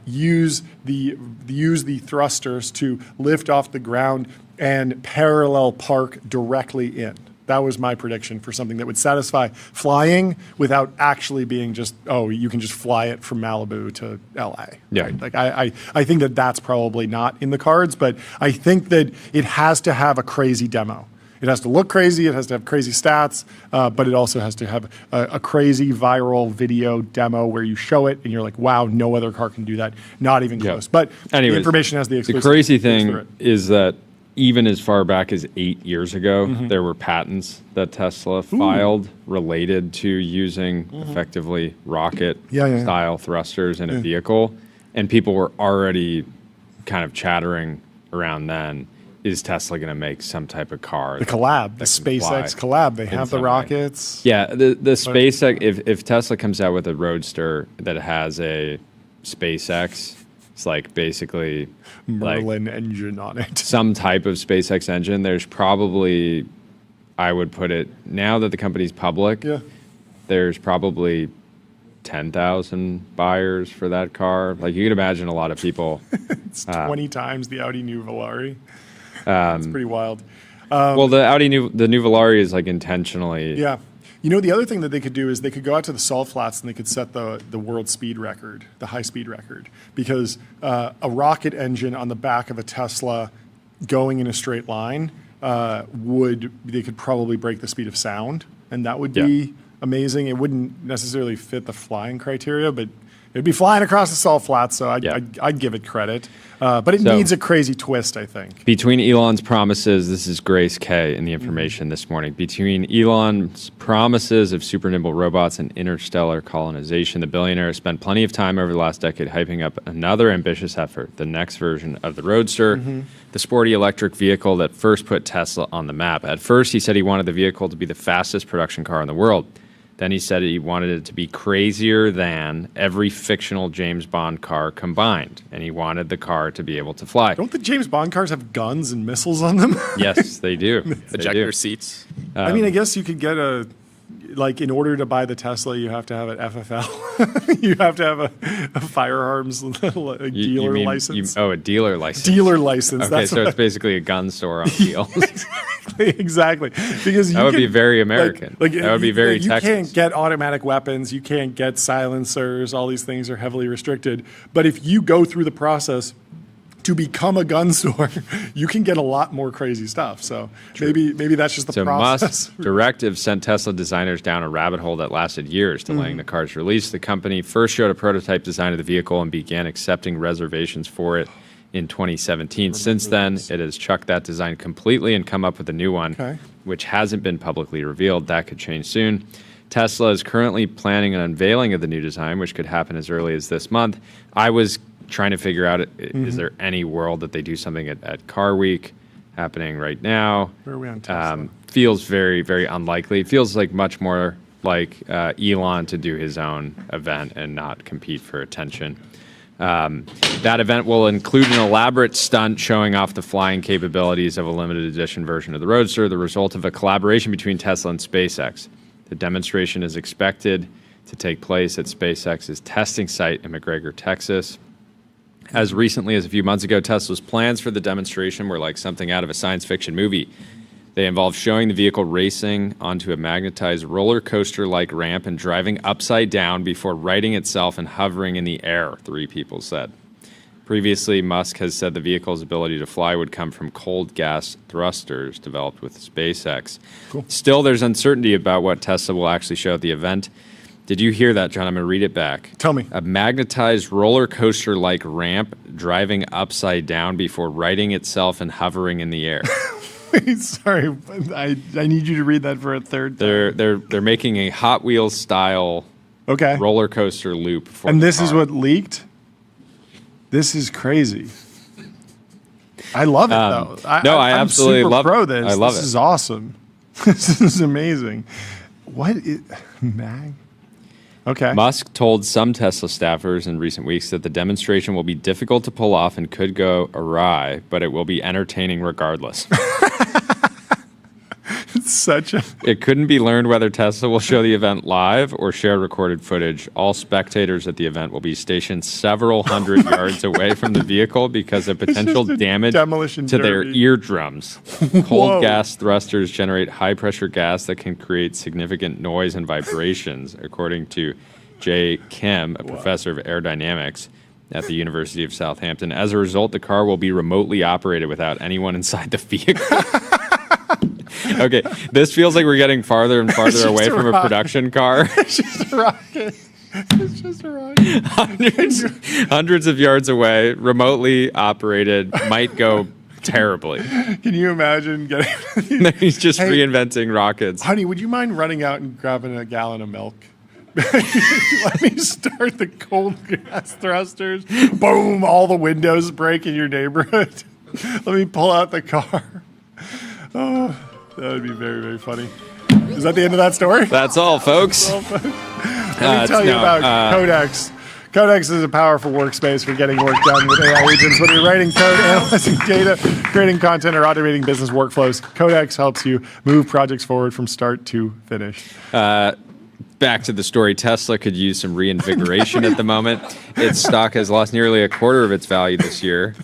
use the thrusters to lift off the ground and parallel park directly in. That was my prediction for something that would satisfy flying without actually being just, oh, you can just fly it from Malibu to LA. Yeah. Right? Like I think that that's probably not in the cards, but I think that it has to have a crazy demo. It has to look crazy, it has to have crazy stats, but it also has to have a crazy viral video demo where you show it and you're like, wow, no other car can do that. Not even close. But anyways, the information has the exclusive. The crazy thing is that even as far back as 8 years ago, there were patents that Tesla filed related to using effectively rocket-style thrusters in a vehicle. And people were already kind of chattering around then, is Tesla going to make some type of car? The collab, the SpaceX collab. They have the rockets. Yeah, the SpaceX, if Tesla comes out with a Roadster that has a SpaceX, it's like basically Merlin engine on it. Some type of SpaceX engine. There's probably, I would put it, now that the company's public, there's probably 10,000 buyers for that car. Like you can imagine a lot of people. It's 20 times the Audi New Volare. It's pretty wild. Well, the new Volare is like intentionally. Yeah. You know, the other thing that they could do is they could go out to the salt flats and they could set the world speed record, the high speed record, because a rocket engine on the back of a Tesla going in a straight line they could probably break the speed of sound, and that would be amazing. It wouldn't necessarily fit the flying criteria, but it'd be flying across the salt flats, so I'd give it credit. But it needs a crazy twist, I think. Between Elon's promises, this is Grace K in the information this morning. Between Elon's promises of super nimble robots and interstellar colonization, the billionaire has spent plenty of time over the last decade hyping up another ambitious effort, the next version of the Roadster, the sporty electric vehicle that first put Tesla on the map. At first, he said he wanted the vehicle to be the fastest production car in the world. Then he said he wanted it to be crazier than every fictional James Bond car combined, and he wanted the car to be able to fly. Don't the James Bond cars have guns and missiles on them? Yes, they do. Ejector seats. I mean, I guess you could get in order to buy the Tesla, you have to have an FFL. You have to have a firearms dealer license. A dealer license. Dealer license. Okay, so it's basically a gun store on wheels. Exactly. Because that would be very American. That would be very Texas. You can't get automatic weapons. You can't get silencers. All these things are heavily restricted. But if you go through the process to become a gun store, you can get a lot more crazy stuff. So maybe that's just the process. Musk's directive sent Tesla designers down a rabbit hole that lasted years, delaying the car's release. The company first showed a prototype design of the vehicle and began accepting reservations for it in 2017. Since then, it has chucked that design completely and come up with a new one, which hasn't been publicly revealed. That could change soon. Tesla is currently planning an unveiling of the new design, which could happen as early as this month. I was trying to figure out, is there any world that they do something at Car Week happening right now? Where are we on Tesla? Feels very, very unlikely. It feels like much more like Elon to do his own event and not compete for attention. That event will include an elaborate stunt showing off the flying capabilities of a limited edition version of the Roadster, the result of a collaboration between Tesla and SpaceX. The demonstration is expected to take place at SpaceX's testing site in McGregor, Texas. As recently as a few months ago, Tesla's plans for the demonstration were like something out of a science fiction movie. They involved showing the vehicle racing onto a magnetized roller coaster-like ramp and driving upside down before righting itself and hovering in the air, 3 people said. Previously, Musk has said the vehicle's ability to fly would come from cold gas thrusters developed with SpaceX. Cool. Still, there's uncertainty about what Tesla will actually show at the event. Did you hear that, John? I'm going to read it back. Tell me. A magnetized roller coaster-like ramp driving upside down before righting itself and hovering in the air. Sorry, I need you to read that for a third time. They're making a Hot Wheels style roller coaster loop for and the this car. Is what leaked? This is crazy. I love it though. I absolutely love it. I love it. This is awesome. This is amazing. What is Mag? Okay. Musk told some Tesla staffers in recent weeks that the demonstration will be difficult to pull off and could go awry, but it will be entertaining regardless. It's such a. It couldn't be learned whether Tesla will show the event live or share recorded footage. All spectators at the event will be stationed several hundred yards away from the vehicle because of potential damage demolition to their derby. eardrums. Whoa. Cold gas thrusters generate high-pressure gas that can create significant noise and vibrations, according to Jay Kim, a professor of aerodynamics at the University of Southampton. As a result, the car will be remotely operated without anyone inside the vehicle. Okay, this feels like we're getting farther and farther away from a production car. It's just a rocket. It's just a rocket. Hundreds of yards away, remotely operated, might go terribly. Can you imagine getting... He's just reinventing rockets. Honey, would you mind running out and grabbing a gallon of milk? Let me start the cold gas thrusters. Boom, all the windows break in your neighborhood. Let me pull out the car. Oh, that would be very, very funny. Is that the end of that story? That's all, folks. Let me tell you about Codex. Codex is a powerful workspace for getting work done with AI agents. Whether you're writing code, analyzing data, creating content, or automating business workflows, Codex helps you move projects forward from start to finish. Back to the story, Tesla could use some reinvigoration at the moment. Its stock has lost nearly a quarter of its value this year.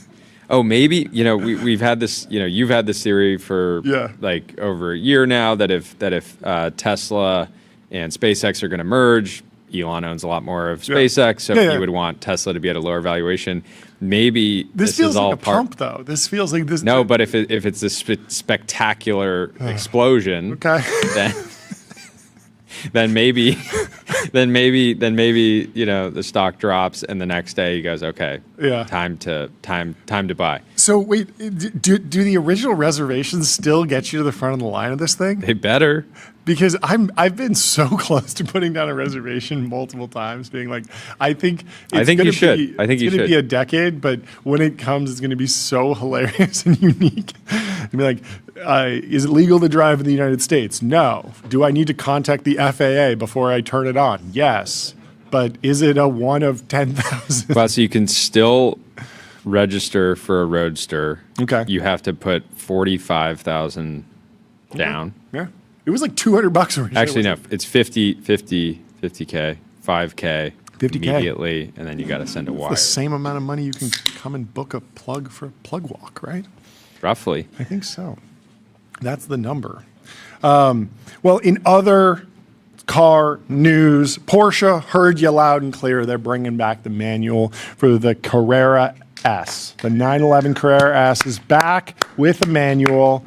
Oh, maybe, we've had this, you've had this theory for like over a year now that if Tesla and SpaceX are going to merge, Elon owns a lot more of SpaceX, so you would want Tesla to be at a lower valuation. Maybe this feels is all like a pump, though. This feels like this. No, but if it's a spectacular explosion, then maybe the stock drops, and the next day he goes, okay, time to buy. So wait, do the original reservations still get you to the front of the line of this thing? They better. Because I've been so close to putting down a reservation multiple times, being like, I think you should. I think you should. It's going to be a decade, but when it comes, it's going to be so hilarious and unique. I'd be like, is it legal to drive in the United States? No. Do I need to contact the FAA before I turn it on? Yes. But is it a 1 of 10,000? Well, so you can still register for a Roadster. Okay. You have to put 45,000 down. Yeah. It was like $200 originally. Actually, no. It's 50K, 5K, 50K immediately, and then you got to send a wire. The same amount of money you can come and book a plug for a plug walk, right? Roughly. I think so. That's the number. Well, in other car news, Porsche heard you loud and clear. They're bringing back the manual for the Carrera S. The 911 Carrera S is back with a manual.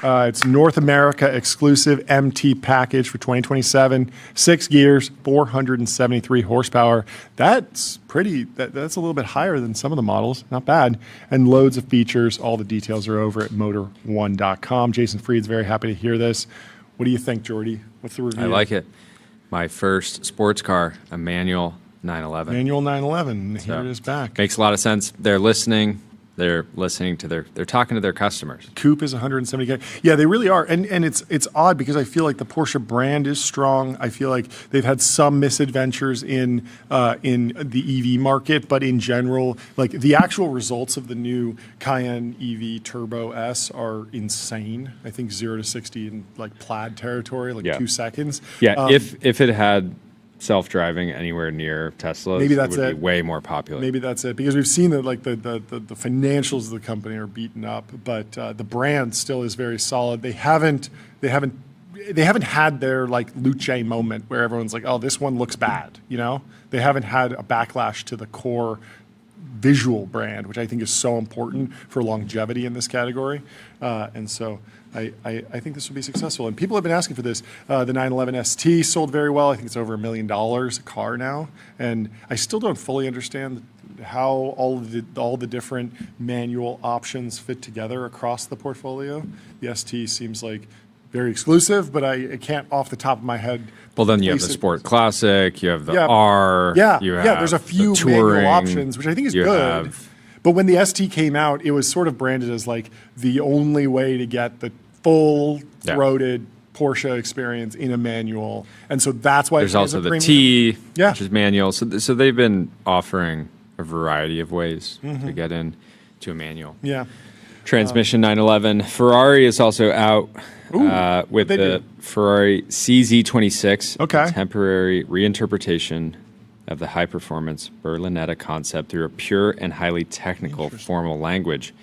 It's North America exclusive MT package for 2027. 6 gears, 473 horsepower. That's pretty. That's a little bit higher than some of the models. Not bad. And loads of features. All the details are over at motor1.com. Jason Fried's very happy to hear this. What do you think, Jordy? What's the review? I like it. My first sports car, a manual 911. Manual 911. Here it is back. Makes a lot of sense. They're listening. They're listening to they're talking to their customers. Coupe is 170K. Yeah, they really are. And it's odd because I feel like the Porsche brand is strong. I feel like they've had some misadventures in the EV market, but in general, like the actual results of the new Cayenne EV Turbo S are insane. I think 0 to 60 in like plaid territory, like 2 seconds. Yeah, if it had self-driving anywhere near Tesla, maybe that's it would be way more popular. Maybe that's it, because we've seen that like the financials of the company are beaten up, but the brand still is very solid. They haven't had their like Luce moment where everyone's like, oh, this one looks bad. They haven't had a backlash to the core visual brand, which I think is so important for longevity in this category, and so. I think this will be successful. And people have been asking for this. The 911 ST sold very well. I think it's over $1 million a car now. And I still don't fully understand how all the different manual options fit together across the portfolio. The ST seems like very exclusive, but I can't off the top of my head. Well, then you have the Sport Classic, you have the R. There's a few manual options, which I think is good. But when the ST came out, it was sort of branded as like the only way to get the full-throated Porsche experience in a manual, and so that's why there's also the T, which is manual. So they've been offering a variety of ways to get into a manual. Yeah. Transmission 911. Ferrari is also out with they the do? Ferrari CZ26, Okay. a temporary reinterpretation of the high-performance Berlinetta concept through a pure and highly technical formal language.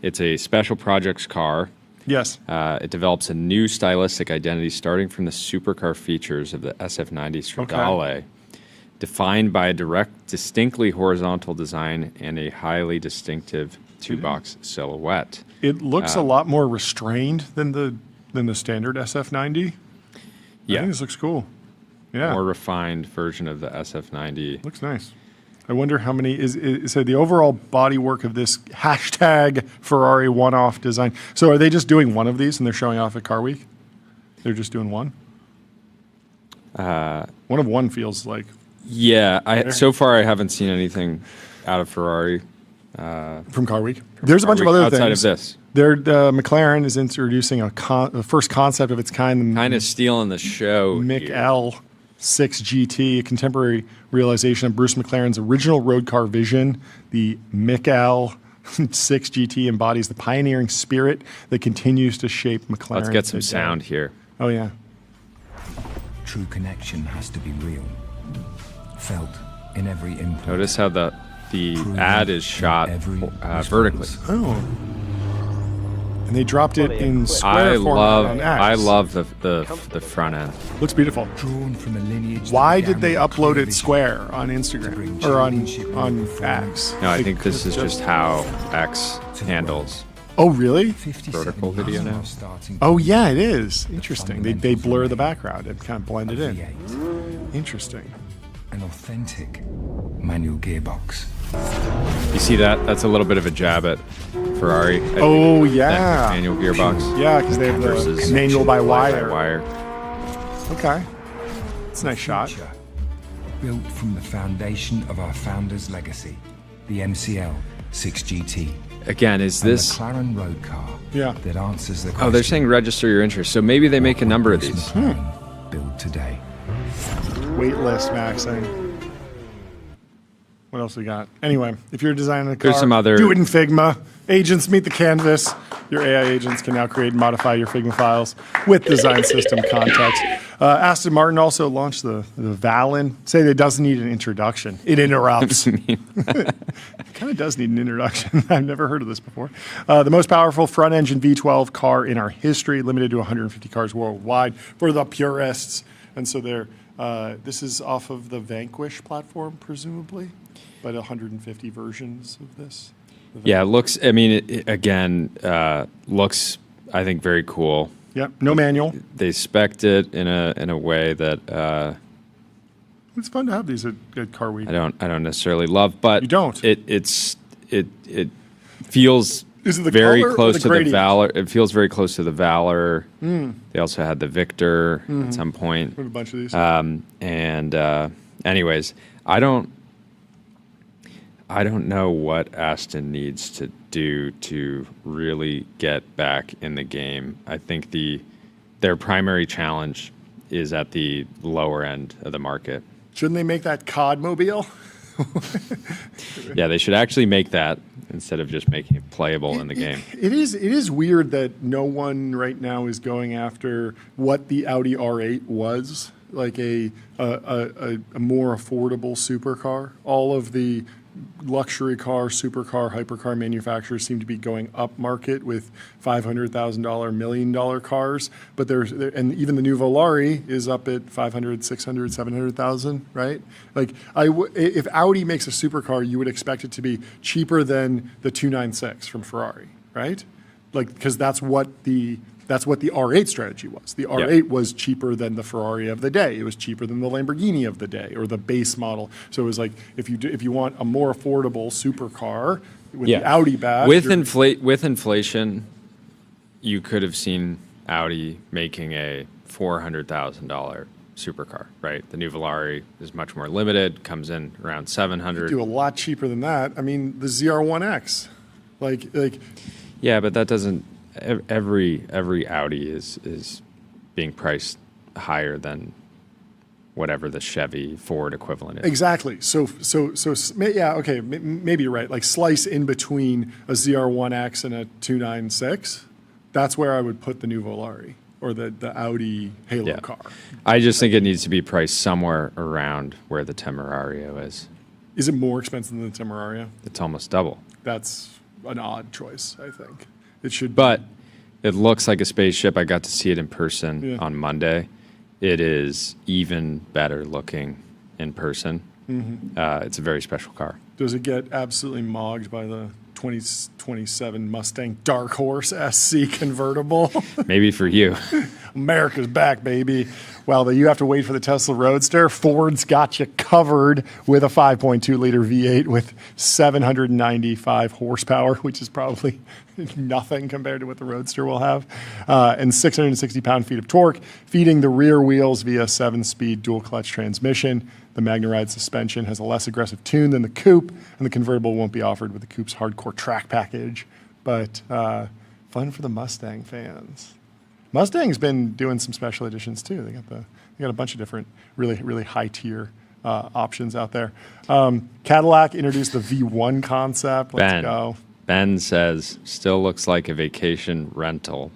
It's a special projects car. Yes. It develops a new stylistic identity starting from the supercar features of the SF90 Stradale, defined by a distinctly horizontal design and a highly distinctive two-box silhouette. It looks a lot more restrained than the standard SF90. I think this looks cool. Yeah. More refined version of the SF90. Looks nice. I wonder how many so the overall bodywork of this hashtag Ferrari one-off design. So are they just doing one of these and they're showing off at Car Week? They're just doing one? One of one feels like. Yeah, so far I haven't seen anything out of Ferrari. From Car Week. There's a bunch of other outside things. of this. McLaren is introducing the first concept of its kind. Kind of stealing the show. Mick L 6 GT, a contemporary realization of Bruce McLaren's original road car vision. The Mick L 6 GT embodies the pioneering spirit that continues to shape McLaren. Let's get some sound here. Oh, yeah. True connection has to be real. Felt in every impulse. Notice how the ad is shot vertically. Oh. And they dropped it in square format on X. I love the front end. Looks beautiful. Drawn from a lineage. Why did they upload it square on Instagram or on X? No, I think this is just how X handles. Oh, really? Vertical video now. Oh, yeah, it is. Interesting. They blur the background and kind of blend it in. Interesting. An authentic manual gearbox. You see that? That's a little bit of a jab at Ferrari. Oh, yeah. Manual gearbox. Yeah, because they have the manual by wire. Okay. It's a nice shot. Built from the foundation of our founder's legacy, the MCL 6 GT. Again, is this a McLaren road car that answers the question? Oh, they're saying register your interest. So maybe they make a number of these. Build today. Waitlist maxing. What else we got? Anyway, if you're designing a car, There's some other- do it in Figma. Agents meet the canvas. Your AI agents can now create and modify your Figma files with design system context. Aston Martin also launched the Valin. Say it doesn't need an introduction. It interrupts. It kind of does need an introduction. I've never heard of this before. The most powerful front-engine V12 car in our history, limited to 150 cars worldwide for the purists. And so this is off of the Vanquish platform, presumably, but 150 versions of this. Yeah, it looks, I mean, it looks, I think, very cool. Yep, no manual. They spec'd it in a way that it's fun to have these at Car Week. I don't necessarily love, but you don't. It feels very close to the Valor. It feels very close to the Valor. They also had the Victor at some point. We have a bunch of these. Anyways, I don't know what Aston needs to do to really get back in the game. I think their primary challenge is at the lower end of the market. Shouldn't they make that COD mobile? Yeah, they should actually make that instead of just making it playable in the game. It is weird that no one right now is going after what the Audi R8 was, like a more affordable supercar. All of the luxury car, supercar, hypercar manufacturers seem to be up upmarket with $500,000, $1 million cars. But and even the new Volare is up at 500, 600, 700,000, right? Like if Audi makes a supercar, you would expect it to be cheaper than the 296 from Ferrari, right? Like because that's what the R8 strategy was. The R8 was cheaper than the Ferrari of the day. It was cheaper than the Lamborghini of the day, or the base model. So it was like if you want a more affordable supercar with the Audi badge. With inflation, you could have seen Audi making a $400,000 supercar, right? The new Volare is much more limited, comes in around $700,000. Do a lot cheaper than that. I mean, the ZR1X, like. Yeah, but that doesn't. Every Audi is being priced higher than whatever the Chevy Ford equivalent is. Exactly. Yeah, okay, maybe you're right. Like slice in between a ZR1X and a 296. That's where I would put the new Volare or the Audi Halo car. I just think it needs to be priced somewhere around where the Temerario is. Is it more expensive than the Temerario? It's almost double. That's an odd choice, I think. It should But it looks like a spaceship. I got to see it in person on Monday. It is even better looking in person. It's a very special car. Does it get absolutely mogged by the 2027 Mustang Dark Horse SC convertible? Maybe for you. America's back, baby. Well, you have to wait for the Tesla Roadster. Ford's got you covered with a 5.2-liter V8 with 795 horsepower, which is probably nothing compared to what the Roadster will have, and 660 pound-feet of torque, feeding the rear wheels via 7-speed dual-clutch transmission. The MagnaRide suspension has a less aggressive tune than the coupe, and the convertible won't be offered with the coupe's hardcore track package. But fun for the Mustang fans. Mustang's been doing some special editions too. They got a bunch of different really high tier options out there. Cadillac introduced the V1 concept. Let's go. Ben says still looks like a vacation rental.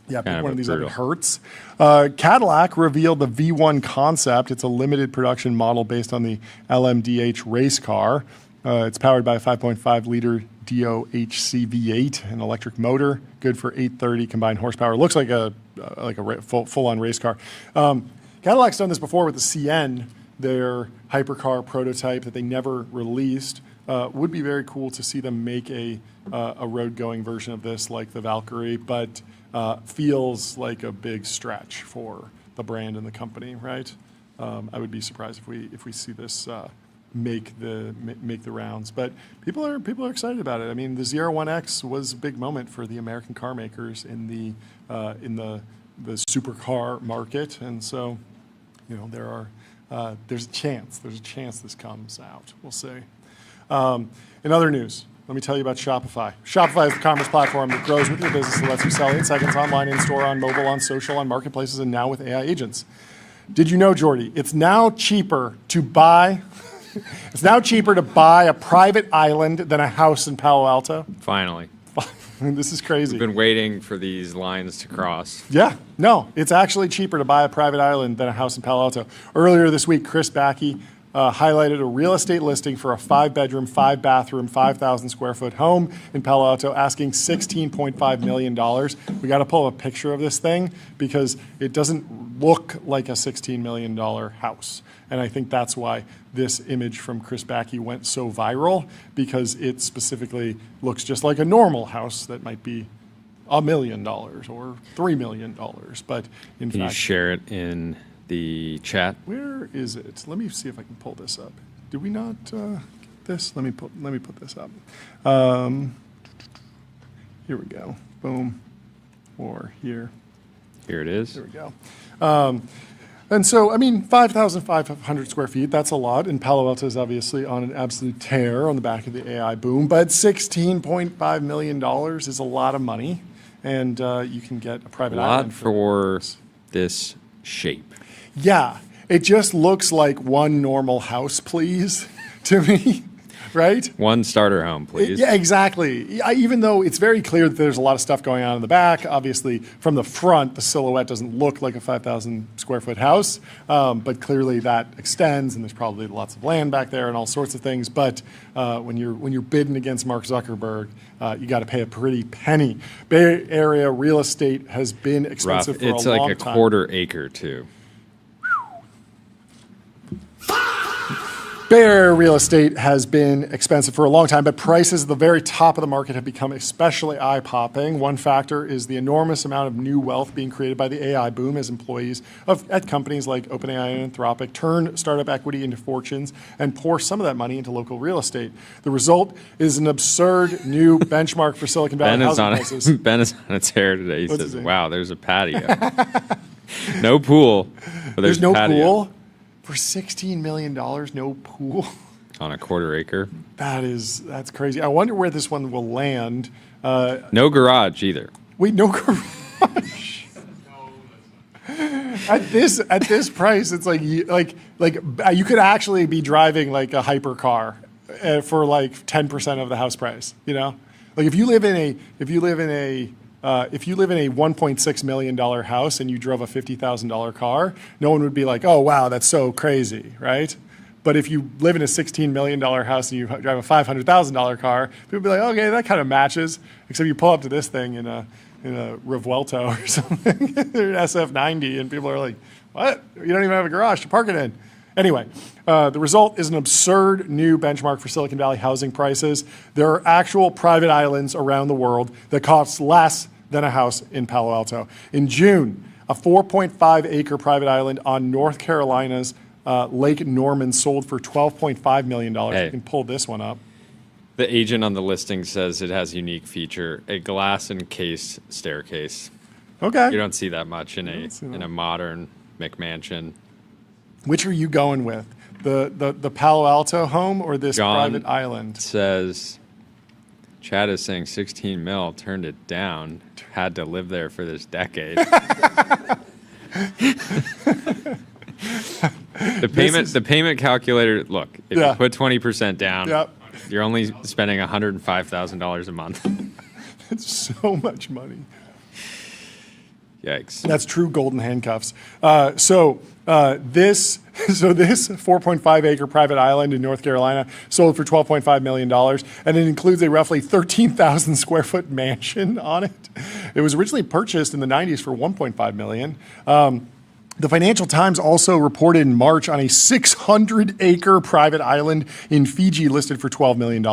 Yeah, pick one of these up. It hurts. Cadillac revealed the V1 concept. It's a limited production model based on the LMDH race car. It's powered by a 5.5-liter DOHC V8, an electric motor, good for 830 combined horsepower. Looks like a full-on race car. Cadillac's done this before with the CN, their hypercar prototype that they never released. Would be very cool to see them make a road-going version of this, like the Valkyrie, but feels like a big stretch for the brand and the company, right? I would be surprised if we see this make the rounds, but people are excited about it. I mean, the ZR1X was a big moment for the American car makers in the supercar market, and so there's a chance this comes out. We'll see. In other news, let me tell you about Shopify. Shopify is the commerce platform that grows with your business and lets you sell in seconds online, in store, on mobile, on social, on marketplaces, and now with AI agents. Did you know, Jordy? It's now cheaper to buy a private island than a house in Palo Alto. Finally. This is crazy. We've been waiting for these lines to cross. Yeah, no, it's actually cheaper to buy a private island than a house in Palo Alto. Earlier this week, Chris Backey highlighted a real estate listing for a 5-bedroom, 5-bathroom, 5,000 square foot home in Palo Alto, asking $16.5 million. We got to pull up a picture of this thing because it doesn't look like a $16 million house. And I think that's why this image from Chris Backey went so viral, because it specifically looks just like a normal house that might be $1 million or $3 million. But in fact, can you share it in the chat? Where is it? Let me see if I can pull this up. Did we not get this? Let me put this up. Here we go. Boom. Or here. Here it is. There we go. And so, I mean, 5,500 square feet, that's a lot. And Palo Alto is obviously on an absolute tear on the back of the AI boom. But $16.5 million is a lot of money. And you can get a private island for this shape. Yeah, it just looks like one normal house, please, to me, right? One starter home, please. Yeah, exactly. Even though it's very clear that there's a lot of stuff going on in the back, obviously from the front, the silhouette doesn't look like a 5,000 square foot house, but clearly that extends, and there's probably lots of land back there and all sorts of things. But when you're bidding against Mark Zuckerberg, you got to pay a pretty penny. Bay Area real estate has been expensive for a long time. It's like a quarter acre too. Bay Area real estate has been expensive for a long time, but prices at the very top of the market have become especially eye-popping. One factor is the enormous amount of new wealth being created by the AI boom as employees at companies like OpenAI and Anthropic turn startup equity into fortunes and pour some of that money into local real estate. The result is an absurd new benchmark for Silicon Valley housing prices. Ben is on its hair today. He says, wow, there's a patio. No pool, but there's no patio. Pool? For $16 million, no pool. On a quarter acre. That's crazy. I wonder where this one will land. No garage either. Wait, no garage. At this price, it's like you could actually be driving like a hypercar for like 10% of the house price. You know, like if you live in a $1.6 million house and you drove a $50,000 car, no one would be like, oh wow, that's so crazy, right? But if you live in a $16 million house and you drive a $500,000 car, people be like, okay, that kind of matches. Except you pull up to this thing in a Revuelto or something, an SF90, and people are like, what? You don't even have a garage to park it in. Anyway, the result is an absurd new benchmark for Silicon Valley housing prices. There are actual private islands around the world that cost less than a house in Palo Alto. In June, a 4.5-acre private island on North Carolina's Lake Norman sold for $12.5 million. Hey. You can pull this one up. The agent on the listing says it has a unique feature, a glass encased staircase. Okay. You don't see that much in a modern McMansion. Which are you going with? The Palo Alto home or this John private island? Says, Chad is saying 16 mil, turned it down, had to live there for this decade. The payment calculator, look, if you put 20% down, you're only spending $105,000 a month. It's so much money. Yikes. That's true golden handcuffs. This 4.5-acre private island in North Carolina sold for $12.5 million, and it includes a roughly 13,000 square foot mansion on it. It was originally purchased in the 90s for $1.5 million. The Financial Times also reported in March on a 600-acre private island in Fiji listed for $12 million.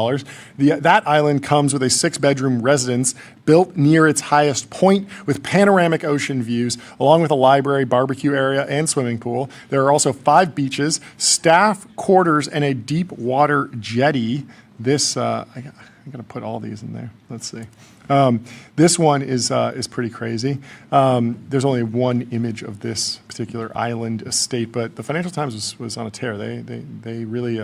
That island comes with a 6-bedroom residence built near its highest point with panoramic ocean views, along with a library, barbecue area, and swimming pool. There are also 5 beaches, staff quarters, and a deep water jetty. This, I'm going to put all these in there. Let's see. This one is pretty crazy. There's only one image of this particular island estate, but the Financial Times was on a tear. They really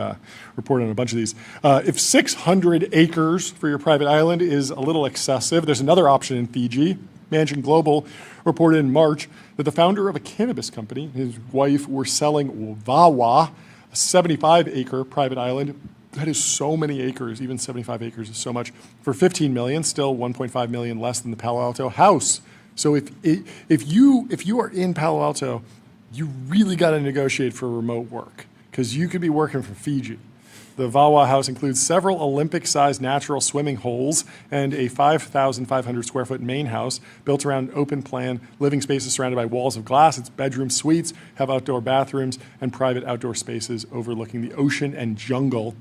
reported on a bunch of these. If 600 acres for your private island is a little excessive, there's another option in Fiji. Mansion Global reported in March that the founder of a cannabis company and his wife were selling Vawa, a 75-acre private island. That is so many acres. Even 75 acres is so much. For $15 million, still $1.5 million less than the Palo Alto house. So if you are in Palo Alto, you really got to negotiate for remote work because you could be working from Fiji. The Vawa house includes several Olympic-sized natural swimming holes and a 5,500 square foot main house built around open-plan living spaces surrounded by walls of glass. Its bedroom suites have outdoor bathrooms and private outdoor spaces overlooking the ocean and jungle.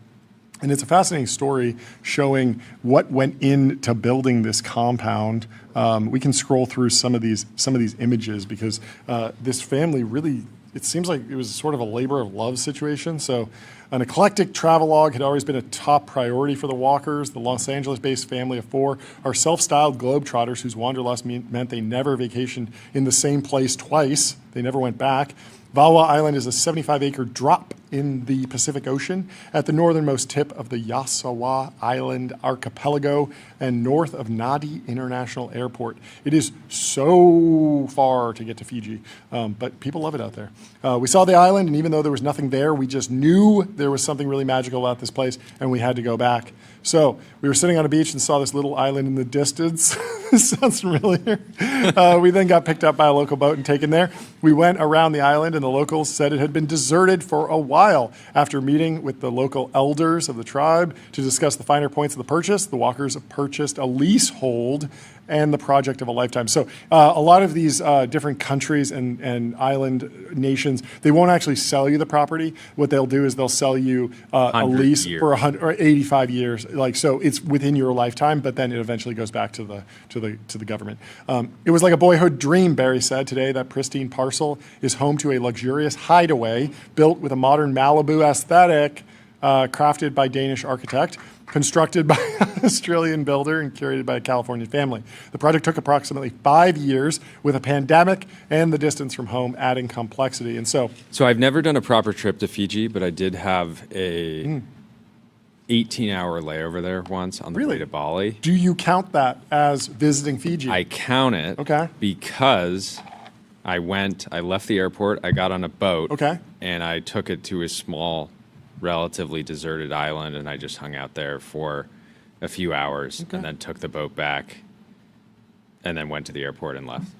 And it's a fascinating story showing what went into building this compound. We can scroll through some of these images because this family really, it seems like it was sort of a labor of love situation. So an eclectic travelogue had always been a top priority for the Walkers. The Los Angeles-based family of 4 are self-styled globetrotters whose wanderlust meant they never vacationed in the same place twice. They never went back. Vawa Island is a 75-acre drop in the Pacific Ocean at the northernmost tip of the Yasawa Island archipelago and north of Nadi International Airport. It is so far to get to Fiji, but people love it out there. We saw the island, and even though there was nothing there, we just knew there was something really magical about this place, and we had to go back. So we were sitting on a beach and saw this little island in the distance. This sounds familiar. We then got picked up by a local boat and taken there. We went around the island, and the locals said it had been deserted for a while. After meeting with the local elders of the tribe to discuss the finer points of the purchase, the Walkers purchased a leasehold and the project of a lifetime. So a lot of these different countries and island nations, they won't actually sell you the property. What they'll do is they'll sell you a lease for 100 or 85 years. Like, so it's within your lifetime, but then it eventually goes back to the government. It was like a boyhood dream, Barry said today. That pristine parcel is home to a luxurious hideaway built with a modern Malibu aesthetic, crafted by Danish architect, constructed by an Australian builder, and curated by a California family. The project took approximately 5 years with a pandemic and the distance from home adding complexity. And so I've never done a proper trip to Fiji, but I did have a 18-hour layover there once on the way to Bali. Do you count that as visiting Fiji? I count it because I left the airport, I got on a boat. Okay. And I took it to a small, relatively deserted island, and I just hung out there for a few hours, and then took the boat back, and then went to the airport and left.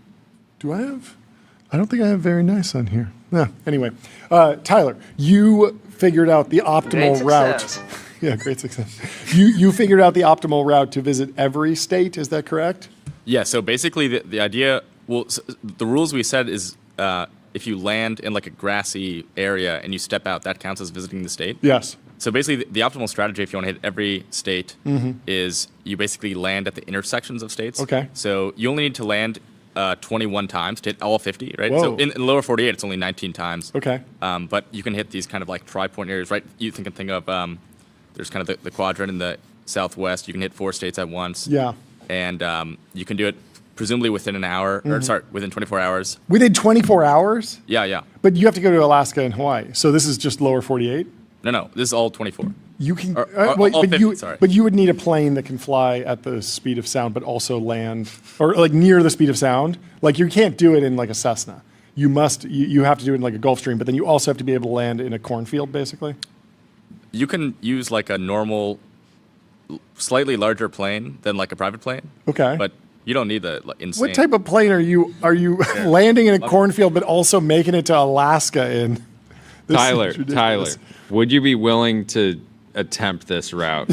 I don't think I have very nice on here. Yeah. Anyway, Tyler, you figured out the optimal route. Yeah, great success. You figured out the optimal route to visit every state. Is that correct? Yeah. So basically, the idea, the rules we said is if you land in like a grassy area and you step out, that counts as visiting the state. Yes. So basically, the optimal strategy, if you want to hit every state, is you basically land at the intersections of states. Okay. So you only need to land 21 times to hit all 50, right? Whoa. So in the lower 48, it's only 19 times. Okay. But you can hit these kind of like tri-point areas, right? You can think of, there's kind of the quadrant in the southwest. You can hit 4 states at once. Yeah. And you can do it presumably within an hour, or sorry, within 24 hours. Within 24 hours? Yeah. But you have to go to Alaska and Hawaii. So this is just lower 48? No, this is all 24. You can, all 50, sorry. But you would need a plane that can fly at the speed of sound, but also land, or like near the speed of sound. Like you can't do it in like a Cessna. You have to do it in like a Gulfstream, but then you also have to be able to land in a cornfield, basically. You can use like a normal, slightly larger plane than like a private plane. Okay. But you don't need the insane. What type of plane are you landing in a cornfield, but also making it to Alaska in? Tyler, would you be willing to attempt this route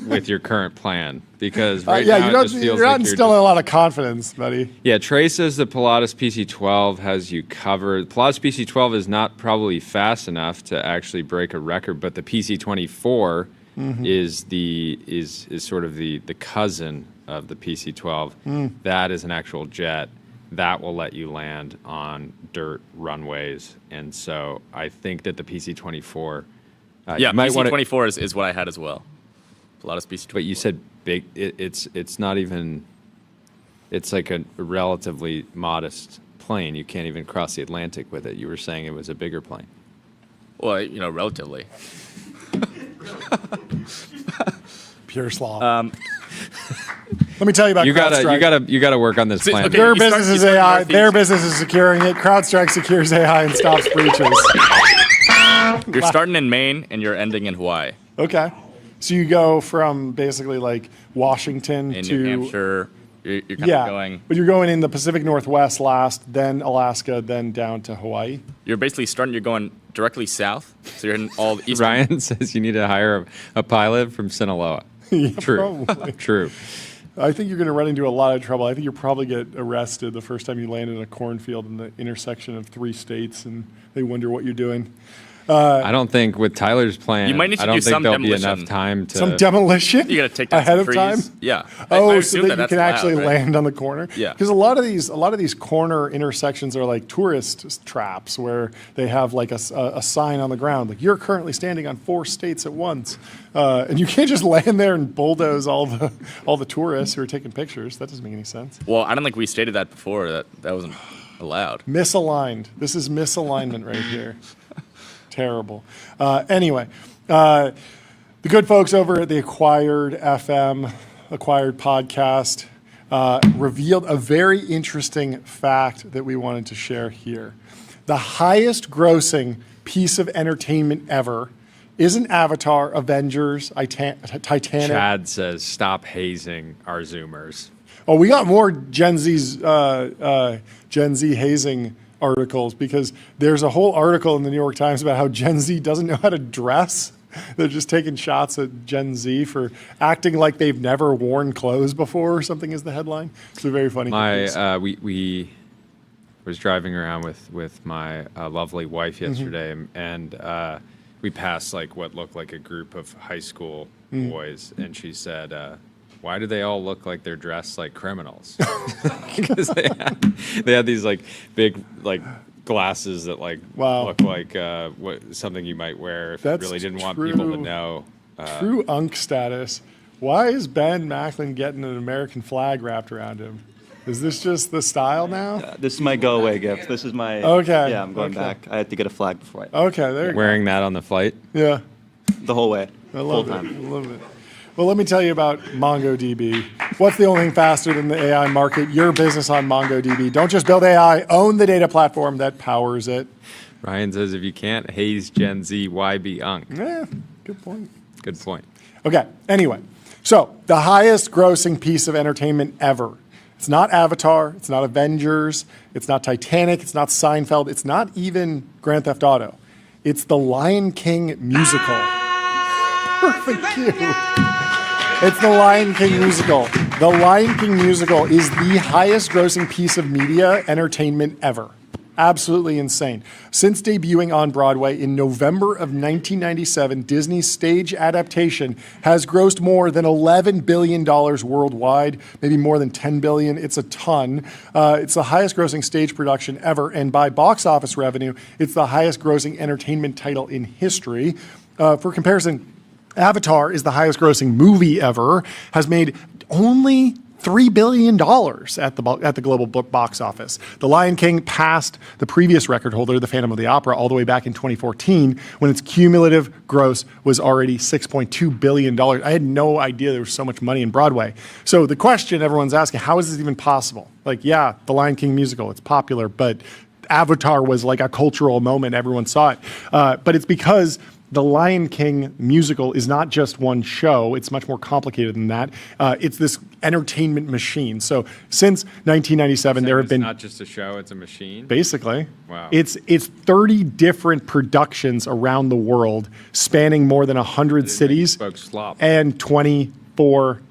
with your current plan? Because now it just feels you're like not instilling a lot of confidence, buddy. Yeah, Trey says the Pilatus PC-12 has you covered. Pilatus PC-12 is not probably fast enough to actually break a record, but the PC-24 is sort of the cousin of the PC-12. That is an actual jet that will let you land on dirt runways, and so I think that the PC-24. PC-24 is what I had as well. Pilatus PC-24. But you said big. It's not even. It's like a relatively modest plane. You can't even cross the Atlantic with it. You were saying it was a bigger plane. Well, relatively. Pure sloth. Let me tell you about CrowdStrike. You gotta work on this plan. Okay, their business is AI. Their business is securing it. CrowdStrike secures AI and stops breaches. You're starting in Maine and you're ending in Hawaii. Okay. So you go from basically like Washington to New Hampshire. You're kind of going. But you're going in the Pacific Northwest last, then Alaska, then down to Hawaii. You're basically you're going directly south. So you're in all the east. Ryan says you need to hire a pilot from Sinaloa. Yeah, True. Probably. True. I think you're going to run into a lot of trouble. I think you'll probably get arrested the first time you land in a cornfield in the intersection of 3 states, and they wonder what you're doing. I don't think with Tyler's plan, you might need to I don't do think some there'll demolition. be enough time to... Some demolition? You got to take down ahead some of trees. time? Yeah. Oh, so that you can allowed, actually right? land on the corner? Yeah. Because a lot of these corner intersections are like tourist traps where they have like a sign on the ground, like you're currently standing on 4 states at once. And you can't just land there and bulldoze all the tourists who are taking pictures. That doesn't make any sense. Well, I don't think we stated that before, that wasn't allowed. Misaligned. This is misalignment right here. Terrible. Anyway, the good folks over at the Acquired podcast, revealed a very interesting fact that we wanted to share here. The highest grossing piece of entertainment ever isn't Avatar, Avengers, Titanic. Chad says, stop hazing our Zoomers. Oh, we got more Gen Z hazing articles, because there's a whole article in the New York Times about how Gen Z doesn't know how to dress. They're just taking shots at Gen Z for acting like they've never worn clothes before or something is the headline. It's a very funny thing. We was driving around with my lovely wife yesterday, and we passed like what looked like a group of high school boys, and she said, why do they all look like they're dressed like criminals? Because they had these like big like glasses that like look like something you might wear if you really didn't want people to know. True unk status. Why is Ben Macklin getting an American flag wrapped around him? Is this just the style now? This is my go-away gift. This is my... Okay. Yeah, I'm going back. I had to get a flag before I... Okay, there you go. Wearing that on the flight? Yeah. The whole way. I love it. I love it. Well, let me tell you about MongoDB. What's the only thing faster than the AI market? Your business on MongoDB. Don't just build AI, own the data platform that powers it. Ryan says, if you can't haze Gen Z, why be Unk? Yeah, good point. Good point. Okay, anyway. So, the highest grossing piece of entertainment ever. It's not Avatar, it's not Avengers, it's not Titanic, it's not Seinfeld, it's not even Grand Theft Auto. It's the Lion King musical. Perfect cue. It's the Lion King musical. The Lion King musical is the highest grossing piece of media entertainment ever. Absolutely insane. Since debuting on Broadway in November of 1997, Disney's stage adaptation has grossed more than $11 billion worldwide, maybe more than $10 billion. It's a ton. It's the highest grossing stage production ever, and by box office revenue, it's the highest grossing entertainment title in history. For comparison, Avatar is the highest grossing movie ever, has made only $3 billion at the global box office. The Lion King passed the previous record holder, the Phantom of the Opera, all the way back in 2014, when its cumulative gross was already $6.2 billion. I had no idea there was so much money in Broadway. So the question everyone's asking, how is this even possible? Like, yeah, the Lion King musical, it's popular, but Avatar was like a cultural moment. Everyone saw it. But it's because the Lion King musical is not just one show. It's much more complicated than that. It's this entertainment machine. So since 1997, there have been... It's not just a show, it's a machine? Basically. Wow. It's 30 different productions around the world, spanning more than 100 cities and 24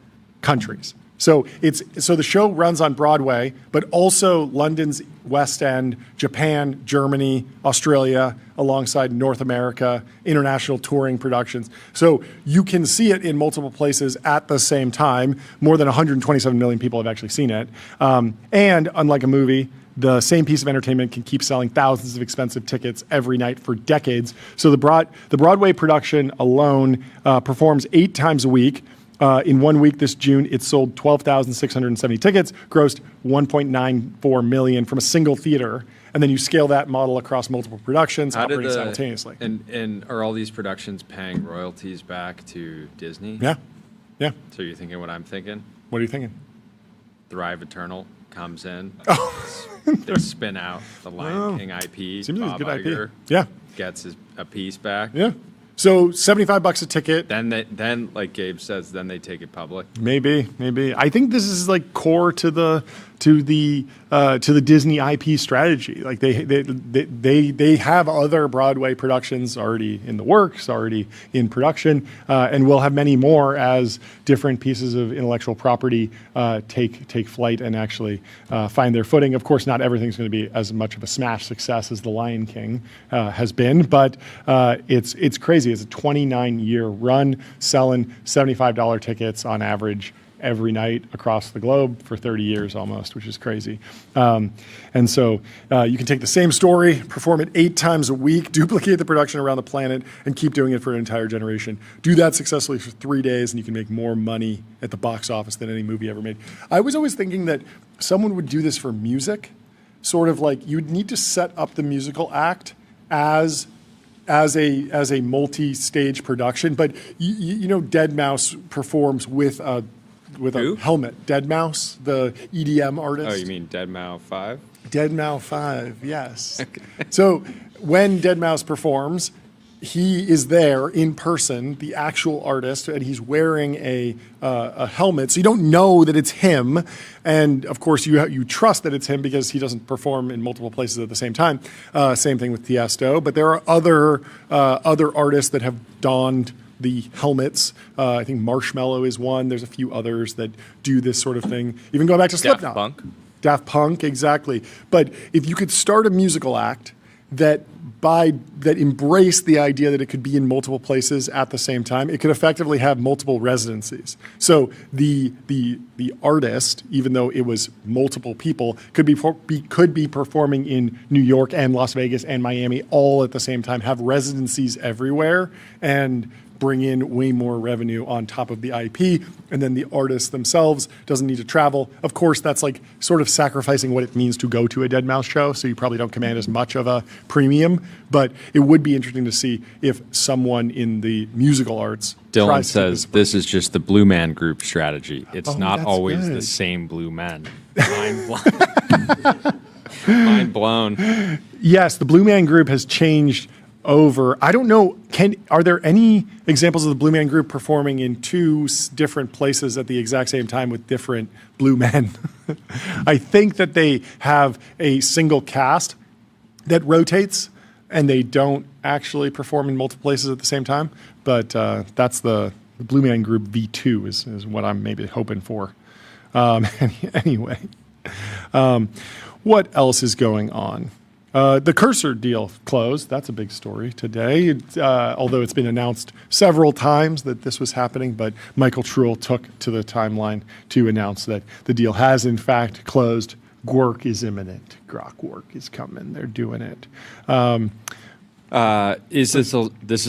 countries. So the show runs on Broadway, but also London's West End, Japan, Germany, Australia, alongside North America, international touring productions. So you can see it in multiple places at the same time. More than 127 million people have actually seen it. And unlike a movie, the same piece of entertainment can keep selling thousands of expensive tickets every night for decades. So the Broadway production alone performs 8 times a week. In 1 week this June, it sold 12,670 tickets, grossed $1.94 million from a single theater. And then you scale that model across multiple productions, operating simultaneously. And are all these productions paying royalties back to Disney? Yeah. Yeah. So you're thinking what I'm thinking? What are you thinking? Thrive Eternal comes in. Oh. They spin out the Lion King IP. Seems like Bob a good Iger IP. Yeah. Gets a piece back. Yeah. So $75 a ticket. Then like Gabe says, then they take it public. Maybe. I think this is like core to the Disney IP strategy. Like they have other Broadway productions already in the works, already in production, and we'll have many more as different pieces of intellectual property take flight and actually find their footing. Of course, not everything's going to be as much of a smash success as The Lion King has been, but it's crazy. It's a 29-year run, selling $75 tickets on average every night across the globe for 30 years almost, which is crazy. And so you can take the same story, perform it 8 times a week, duplicate the production around the planet, and keep doing it for an entire generation. Do that successfully for 3 days, and you can make more money at the box office than any movie ever made. I was always thinking that someone would do this for music, sort of like you'd need to set up the musical act as a multi-stage production, but you know Deadmau5 performs with a helmet. Deadmau5, the EDM artist. Oh, you mean Deadmau5? Deadmau5, yes. Okay. So when Deadmau5 performs, he is there in person, the actual artist, and he's wearing a helmet, so you don't know that it's him. And of course, you trust that it's him because he doesn't perform in multiple places at the same time. Same thing with Tiesto, but there are other artists that have donned the helmets. I think Marshmello is one. There's a few others that do this sort of thing. Even going back to Slipknot. Daft Punk, exactly. But if you could start a musical act that embraced the idea that it could be in multiple places at the same time, it could effectively have multiple residencies. So the artist, even though it was multiple people, could be performing in New York and Las Vegas and Miami all at the same time, have residencies everywhere, and bring in way more revenue on top of the IP, and then the artists themselves doesn't need to travel. Of course, that's like sort of sacrificing what it means to go to a Dead Mouse show, so you probably don't command as much of a premium, but it would be interesting to see if someone in the musical arts Dylan says this is just the Blue Man Group strategy. It's not always good. the same Blue Men. Mind blown. Yes, the Blue Man Group has changed over. I don't know. Are there any examples of the Blue Man Group performing in two different places at the exact same time with different Blue Men? I think that they have a single cast that rotates, and they don't actually perform in multiple places at the same time. But that's the Blue Man Group V2 is what I'm maybe hoping for. Anyway, what else is going on? The Cursor deal closed. That's a big story today, although it's been announced several times that this was happening. But Michael Truell took to the timeline to announce that the deal has, in fact, closed. Work is imminent. Grok work is coming. They're doing it. This is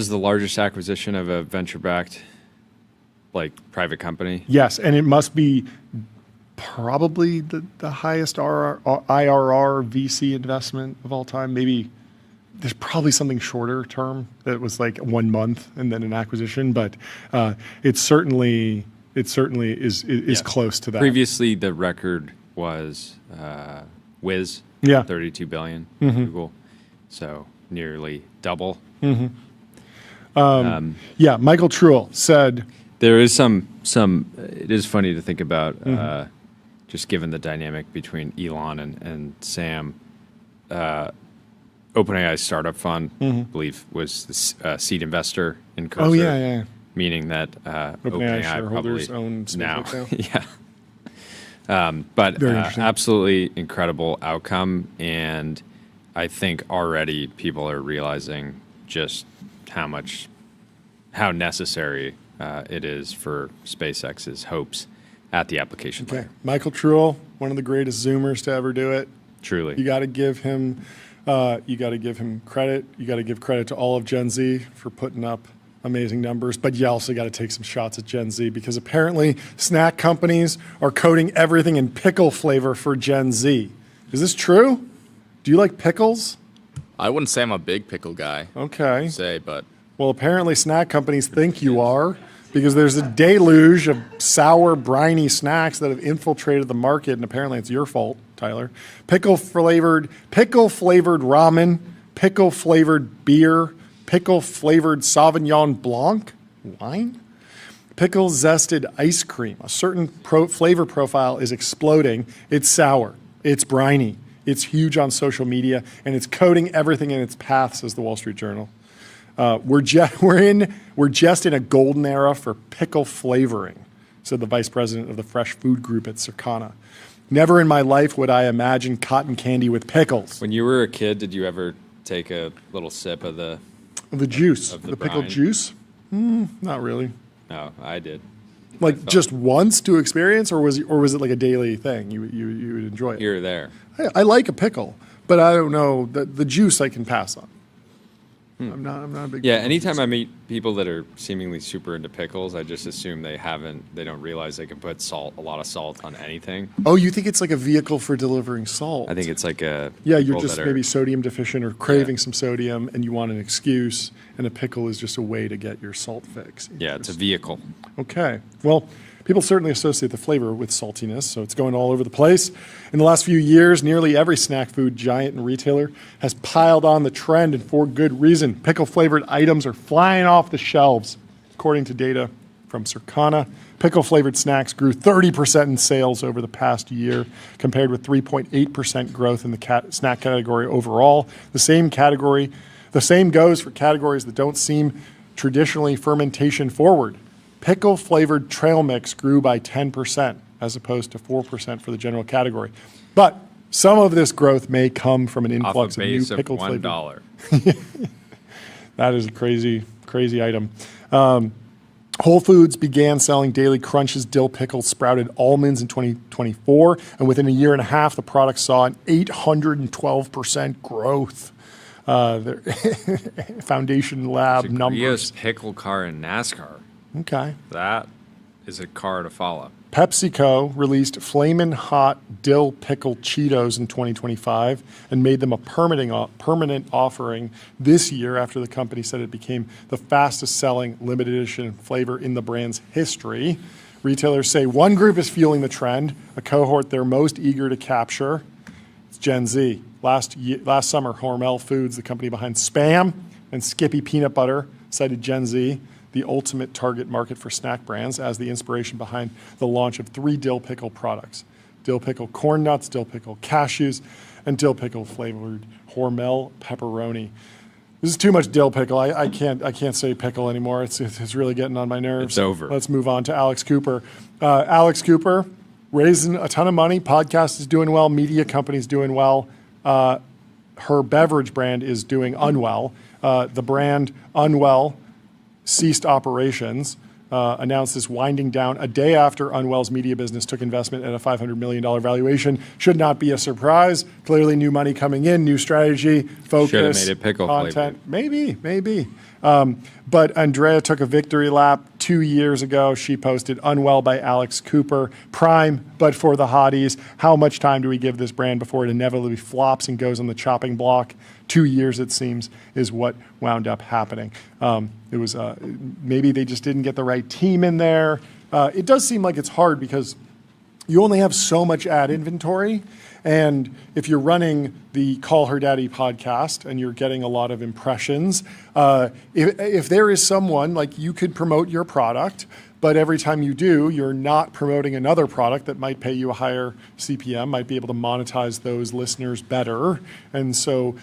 the largest acquisition of a venture-backed, like, private company? Yes, and it must be probably the highest IRR VC investment of all time. Maybe there's probably something shorter term that was like 1 month and then an acquisition, but it certainly is close to that. Previously, the record was Wiz, yeah, $32 billion, Google, so nearly double. Yeah, Michael Truell said there is some. It is funny to think about. Just given the dynamic between Elon and Sam, OpenAI's startup fund, I believe, was the seed investor in Cursor. Oh, yeah. Meaning that OpenAI shareholders probably own now. yeah. But absolutely incredible outcome. And I think already people are realizing just how necessary it is for SpaceX's hopes at the application layer. Michael Truell, one of the greatest Zoomers to ever do it. Truly. You got to give him credit. You got to give credit to all of Gen Z for putting up amazing numbers, but you also got to take some shots at Gen Z because apparently snack companies are coating everything in pickle flavor for Gen Z. Is this true? Do you like pickles? I wouldn't say I'm a big pickle guy. Okay. But well, apparently snack companies think you are, because there's a deluge of sour, briny snacks that have infiltrated the market, and apparently it's your fault, Tyler. Pickle-flavored ramen, pickle-flavored beer, pickle-flavored Sauvignon Blanc wine, pickle-zested ice cream. A certain flavor profile is exploding. It's sour. It's briny. It's huge on social media, and it's coating everything in its path, says the Wall Street Journal. We're just in a golden era for pickle flavoring, said the vice president of the fresh food group at Circana. Never in my life would I imagine cotton candy with pickles. When you were a kid, did you ever take a little sip of the juice, of the pickle brine? Not really. No, I did. Like just once to experience, or was it like a daily thing? You would enjoy it. Here or there. I like a pickle, but I don't know the juice I can pass on. I'm not a big Yeah, anytime I meet people that are seemingly super into pickles, I just assume they don't realize they can put a lot of salt on anything. Oh, you think it's like a vehicle for delivering salt? I think it's like a you're just maybe sodium deficient or craving some sodium, and you want an excuse, and a pickle is just a way to get your salt fix. Yeah, it's a vehicle. Okay, well, people certainly associate the flavor with saltiness, so it's going all over the place. In the last few years, nearly every snack food giant and retailer has piled on the trend, and for good reason. Pickle-flavored items are flying off the shelves. According to data from Circana, pickle-flavored snacks grew 30% in sales over the past year, compared with 3.8% growth in the snack category overall. The same goes for categories that don't seem traditionally fermentation forward. Pickle-flavored trail mix grew by 10%, as opposed to 4% for the general category. But some of this growth may come from an influx of new pickle-flavored. $1. That is a crazy, crazy item. Whole Foods began selling Daily Crunches dill pickle sprouted almonds in 2024, and within a year and a half, the product saw an 812% growth. their Foundation Lab numbers. Pickle car in NASCAR. Okay. That is a car to follow. PepsiCo released Flamin' Hot Dill Pickle Cheetos in 2025 and made them a permanent offering this year after the company said it became the fastest selling limited edition flavor in the brand's history. Retailers say one group is fueling the trend, a cohort they're most eager to capture. It's Gen Z. Last summer, Hormel Foods, the company behind Spam and Skippy Peanut Butter, cited Gen Z, the ultimate target market for snack brands, as the inspiration behind the launch of 3 dill pickle products: dill pickle corn nuts, dill pickle cashews, and dill pickle flavored Hormel pepperoni. This is too much dill pickle. I can't say pickle anymore. It's really getting on my nerves. It's over. Let's move on to Alex Cooper. Alex Cooper raising a ton of money. Podcast is doing well. Media company's doing well. Her beverage brand is doing unwell. The brand Unwell ceased operations, announced this winding down a day after Unwell's media business took investment at a $500 million valuation. Should not be a surprise. Clearly new money coming in, new strategy, focus, Should have made it pickle content. Maybe. But Andrea took a victory lap 2 years ago. She posted Unwell by Alex Cooper, prime, but for the hotties. How much time do we give this brand before it inevitably flops and goes on the chopping block? 2 years, it seems, is what wound up happening. It was maybe they just didn't get the right team in there. It does seem like it's hard because you only have so much ad inventory. And if you're running the Call Her Daddy podcast and you're getting a lot of impressions, if there is someone, like, you could promote your product, but every time you do, you're not promoting another product that might pay you a higher CPM, might be able to monetize those listeners better. And so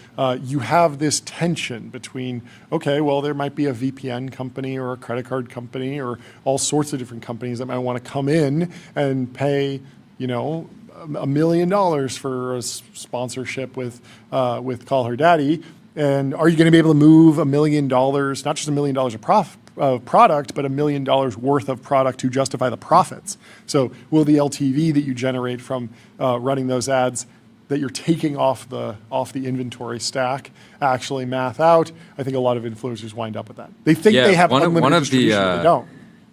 you have this tension between, okay, well, there might be a VPN company or a credit card company or all sorts of different companies that might want to come in and pay, $1 million for a sponsorship with Call Her Daddy. And are you going to be able to move $1 million, not just $1 million of product, but $1 million worth of product to justify the profits? So will the LTV that you generate from running those ads that you're taking off the inventory stack actually math out? I think a lot of influencers wind up with that. They think they have unlimited distribution, but they don't.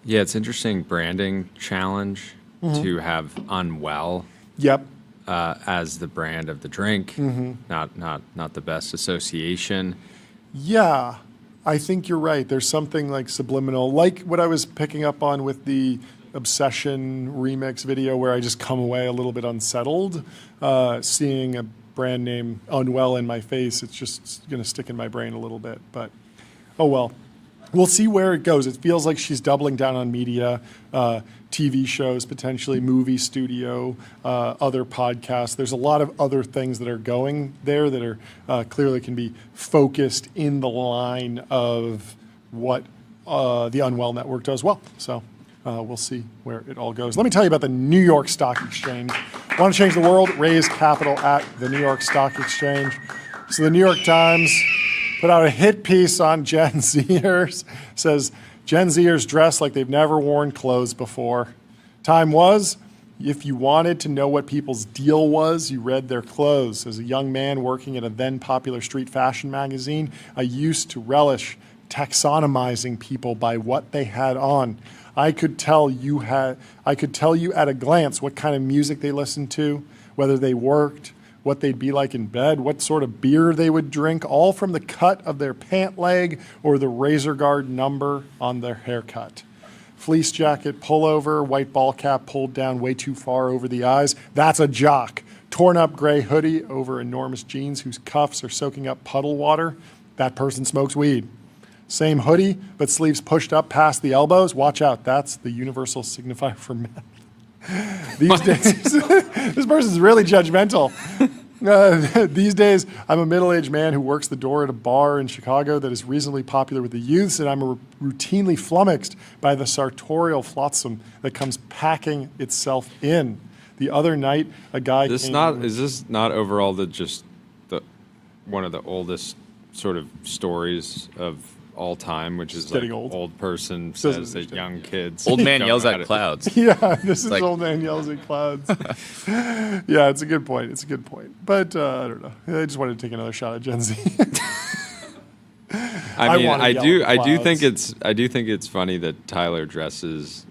Yeah, it's interesting branding challenge to have Unwell. Yep. As the brand of the drink, not the best association. Yeah, I think you're right. There's something like subliminal, like what I was picking up on with the Obsession remix video, where I just come away a little bit unsettled. Seeing a brand name Unwell in my face, it's just going to stick in my brain a little bit. But oh well. We'll see where it goes. It feels like she's doubling down on media, TV shows, potentially movie studio, other podcasts. There's a lot of other things that are going there that are clearly can be focused in the line of what the Unwell Network does well. So we'll see where it all goes. Let me tell you about the New York Stock Exchange. Want to change the world? Raise capital at the New York Stock Exchange. So the New York Times put out a hit piece on Gen Zers. Says, Gen Zers dress like they've never worn clothes before. Time was, if you wanted to know what people's deal was, you read their clothes. As a young man working at a then popular street fashion magazine, I used to relish taxonomizing people by what they had on. I could tell you at a glance what kind of music they listened to, whether they worked, what they'd be like in bed, what sort of beer they would drink, all from the cut of their pant leg or the razor guard number on their haircut. Fleece jacket, pullover, white ball cap pulled down way too far over the eyes. That's a jock. Torn up gray hoodie over enormous jeans whose cuffs are soaking up puddle water. That person smokes weed. Same hoodie, but sleeves pushed up past the elbows. Watch out, that's the universal signifier for meth. These days, this person's really judgmental. These days, I'm a middle-aged man who works the door at a bar in Chicago that is reasonably popular with the youths, and I'm routinely flummoxed by the sartorial flotsam that comes packing itself in. The other night, a guy Is this not overall one of the oldest sort of stories of all time, which is getting like old. person Doesn't says that understand. young kids. Old man don't yells know how at to- clouds. Yeah, this is like- old man yells at clouds. Yeah, it's a good point. It's a good point. But I don't know. I just wanted to take another shot at Gen Z. I mean, wanna I yell do at I do think it's funny that Tyler dresses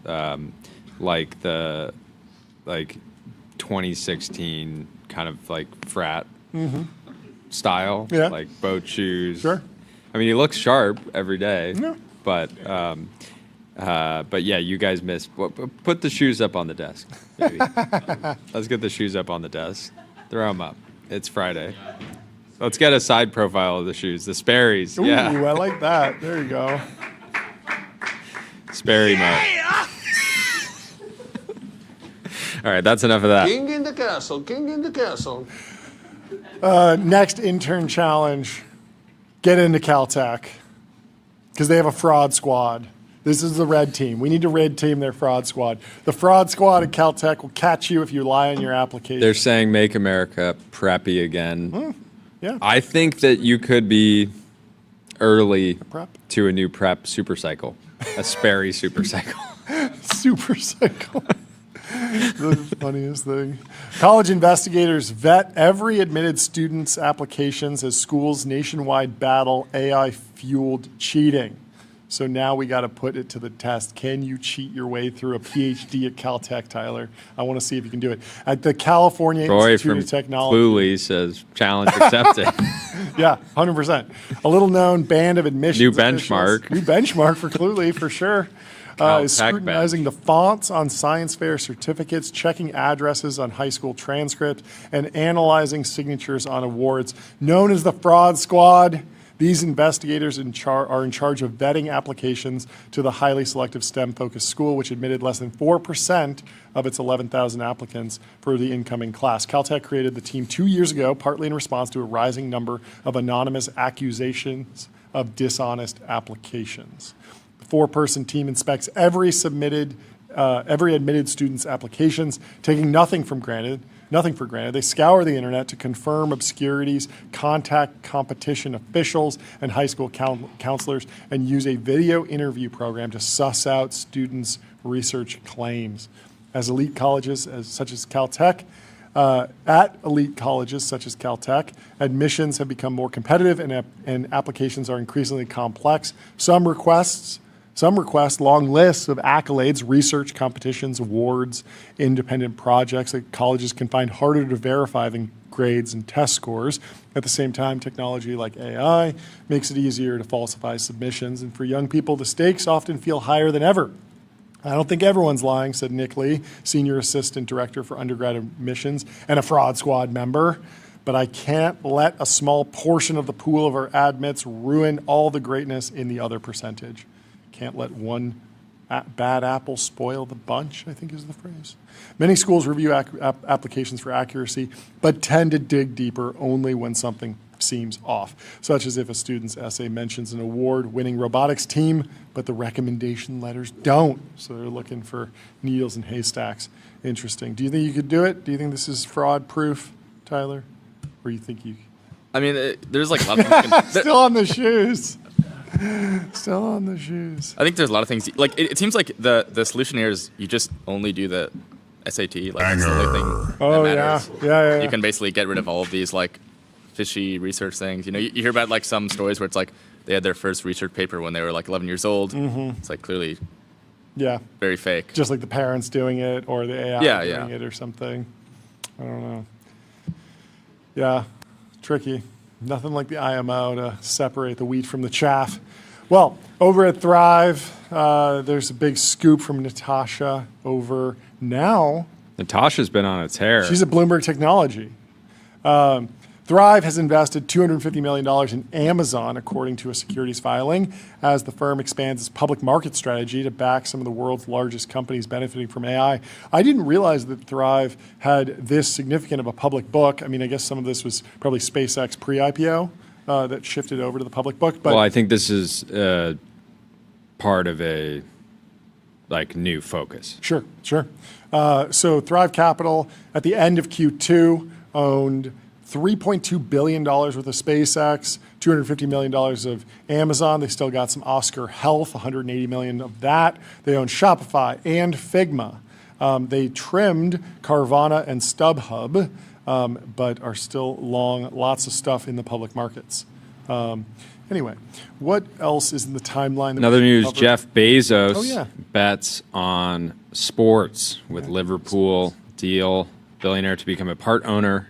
like the 2016 kind of like frat style, Yeah. like boat shoes. Sure. I mean, he looks sharp every day. Yeah. But yeah, you guys missed. Put the shoes up on the desk, maybe. Let's get the shoes up on the desk. Throw them up. It's Friday. Let's get a side profile of the shoes. The Sperry's. Ooh, Yeah. I like that. There you go. Sperry mode. All right, that's enough of that. King in the castle, king in the castle. Next intern challenge, get into CalTech because they have a fraud squad. This is the red team. We need to red team their fraud squad. The fraud squad at CalTech will catch you if you lie on your application. They're saying make America preppy again. Yeah. I think that you could be early prep? to a new prep super cycle, a Sperry super cycle. Super cycle. The funniest thing. College investigators vet every admitted student's applications as schools nationwide battle AI-fueled cheating. So now we got to put it to the test. Can you cheat your way through a PhD at CalTech, Tyler? I want to see if you can do it. At the California Troy Institute from of Technology. Cluely says challenge accepted. Yeah, 100%. A little-known band of admissions New officials- benchmark. New benchmark for Cluely, for sure. Is CalTech scrutinizing the fonts on science fair certificates, checking addresses on high school transcripts, and analyzing signatures on awards. Known as the Fraud Squad, these investigators are in charge of vetting applications to the highly selective STEM-focused school, which admitted less than 4% of its 11,000 applicants for the incoming class. CalTech created the team 2 years ago, partly in response to a rising number of anonymous accusations of dishonest applications. The four-person team inspects every admitted student's applications, taking nothing for granted. They scour the internet to confirm obscurities, contact competition officials and high school counselors, and use a video interview program to suss out students' research claims. At elite colleges such as CalTech, admissions have become more competitive and applications are increasingly complex. Some request long lists of accolades, research competitions, awards, independent projects that colleges can find harder to verify than grades and test scores. At the same time, technology like AI makes it easier to falsify submissions, and for young people, the stakes often feel higher than ever. I don't think everyone's lying, said Nick Lee, Senior Assistant Director for Undergrad Admissions and a Fraud Squad member. But I can't let a small portion of the pool of our admits ruin all the greatness in the other percentage. Can't let one bad apple spoil the bunch, I think is the phrase. Many schools review applications for accuracy, but tend to dig deeper only when something seems off, such as if a student's essay mentions an award-winning robotics team, but the recommendation letters don't. So they're looking for needles in haystacks. Interesting. Do you think you could do it? Do you think this is fraud-proof, Tyler? Or you think you... I mean, there's like a lot of things. Still on the shoes. Still on the shoes. I think there's a lot of things. Like it seems like the solution here is you just only do the SAT. Like that's the only thing that matters. Yeah. You can basically get rid of all of these like fishy research things. You know, you hear about like some stories where it's like they had their first research paper when they were like 11 years old. Mm-hmm. It's like clearly, yeah, very fake. Just like the parents doing it or the AI doing it or something. I don't know. Yeah, tricky. Nothing like the IMO to separate the wheat from the chaff. Well, over at Thrive, there's a big scoop from Natasha over now. Natasha's been on a tear. She's at Bloomberg Technology. Thrive has invested $250 million in Amazon, according to a securities filing, as the firm expands its public market strategy to back some of the world's largest companies benefiting from AI. I didn't realize that Thrive had this significant of a public book. I mean, I guess some of this was probably SpaceX pre-IPO that shifted over to the public book. But well, I think this is part of a new focus. Sure. So Thrive Capital, at the end of Q2, owned $3.2 billion worth of SpaceX, $250 million of Amazon. They still got some Oscar Health, $180 million of that. They own Shopify and Figma. They trimmed Carvana and StubHub, but are still long lots of stuff in the public markets. Anyway, what else is in the timeline? Another news, Jeff Bezos Oh, yeah. bets on sports with Liverpool deal. Billionaire to become a part owner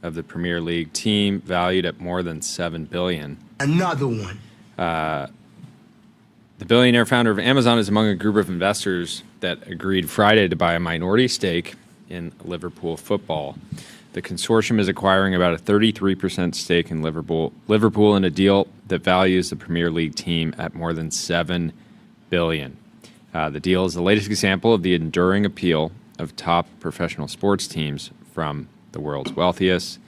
of the Premier League team, valued at more than $7 billion. Another one. The billionaire founder of Amazon is among a group of investors that agreed Friday to buy a minority stake in Liverpool football. The consortium is acquiring about a 33% stake in Liverpool in a deal that values the Premier League team at more than $7 billion. The deal is the latest example of the enduring appeal of top professional sports teams from the world's wealthiest.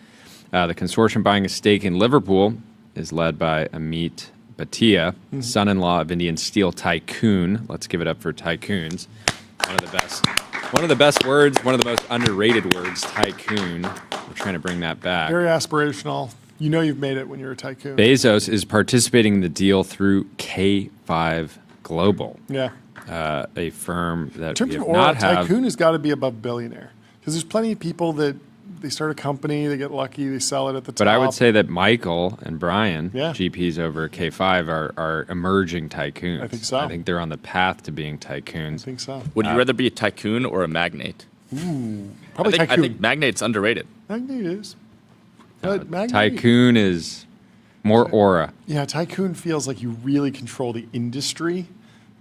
The consortium buying a stake in Liverpool is led by Amit Bhatia, son-in-law of Indian steel tycoon. Let's give it up for tycoons. One of the best words, one of the most underrated words, tycoon. We're trying to bring that back. Very aspirational. You know you've made it when you're a tycoon. Bezos is participating in the deal through K5 Global. Yeah. A firm that In terms we of have aura, not have. tycoon has got to be above billionaire. Because there's plenty of people that they start a company, they get lucky, they sell it at the top. But I would say that Michael and Brian, Yeah. GPs over at K5, are emerging tycoons. I think so. I think they're on the path to being tycoons. I think so. Would you rather be a tycoon or a magnate? Ooh, probably I tycoon. think magnate's underrated. Magnate is. But Magnate, Tycoon is more aura. Yeah, tycoon feels like you really control the industry.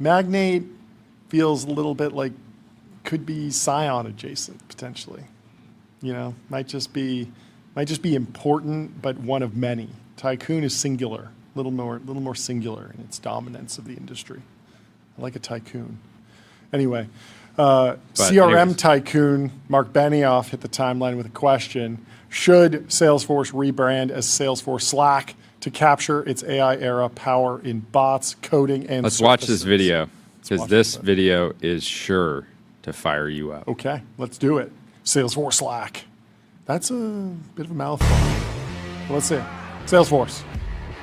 Magnate feels a little bit like could be Scion adjacent potentially. You know, might just be important, but one of many. Tycoon is singular, a little more singular in its dominance of the industry. I like a tycoon. Anyway, CRM anyways. tycoon Mark Benioff hit the timeline with a question: should Salesforce rebrand as Salesforce Slack to capture its AI era power in bots, coding, and Let's watch this services? video, because watch this it. video is sure to fire you up. Okay, let's do it. Salesforce Slack. That's a bit of a mouthful. Well, let's see. Salesforce.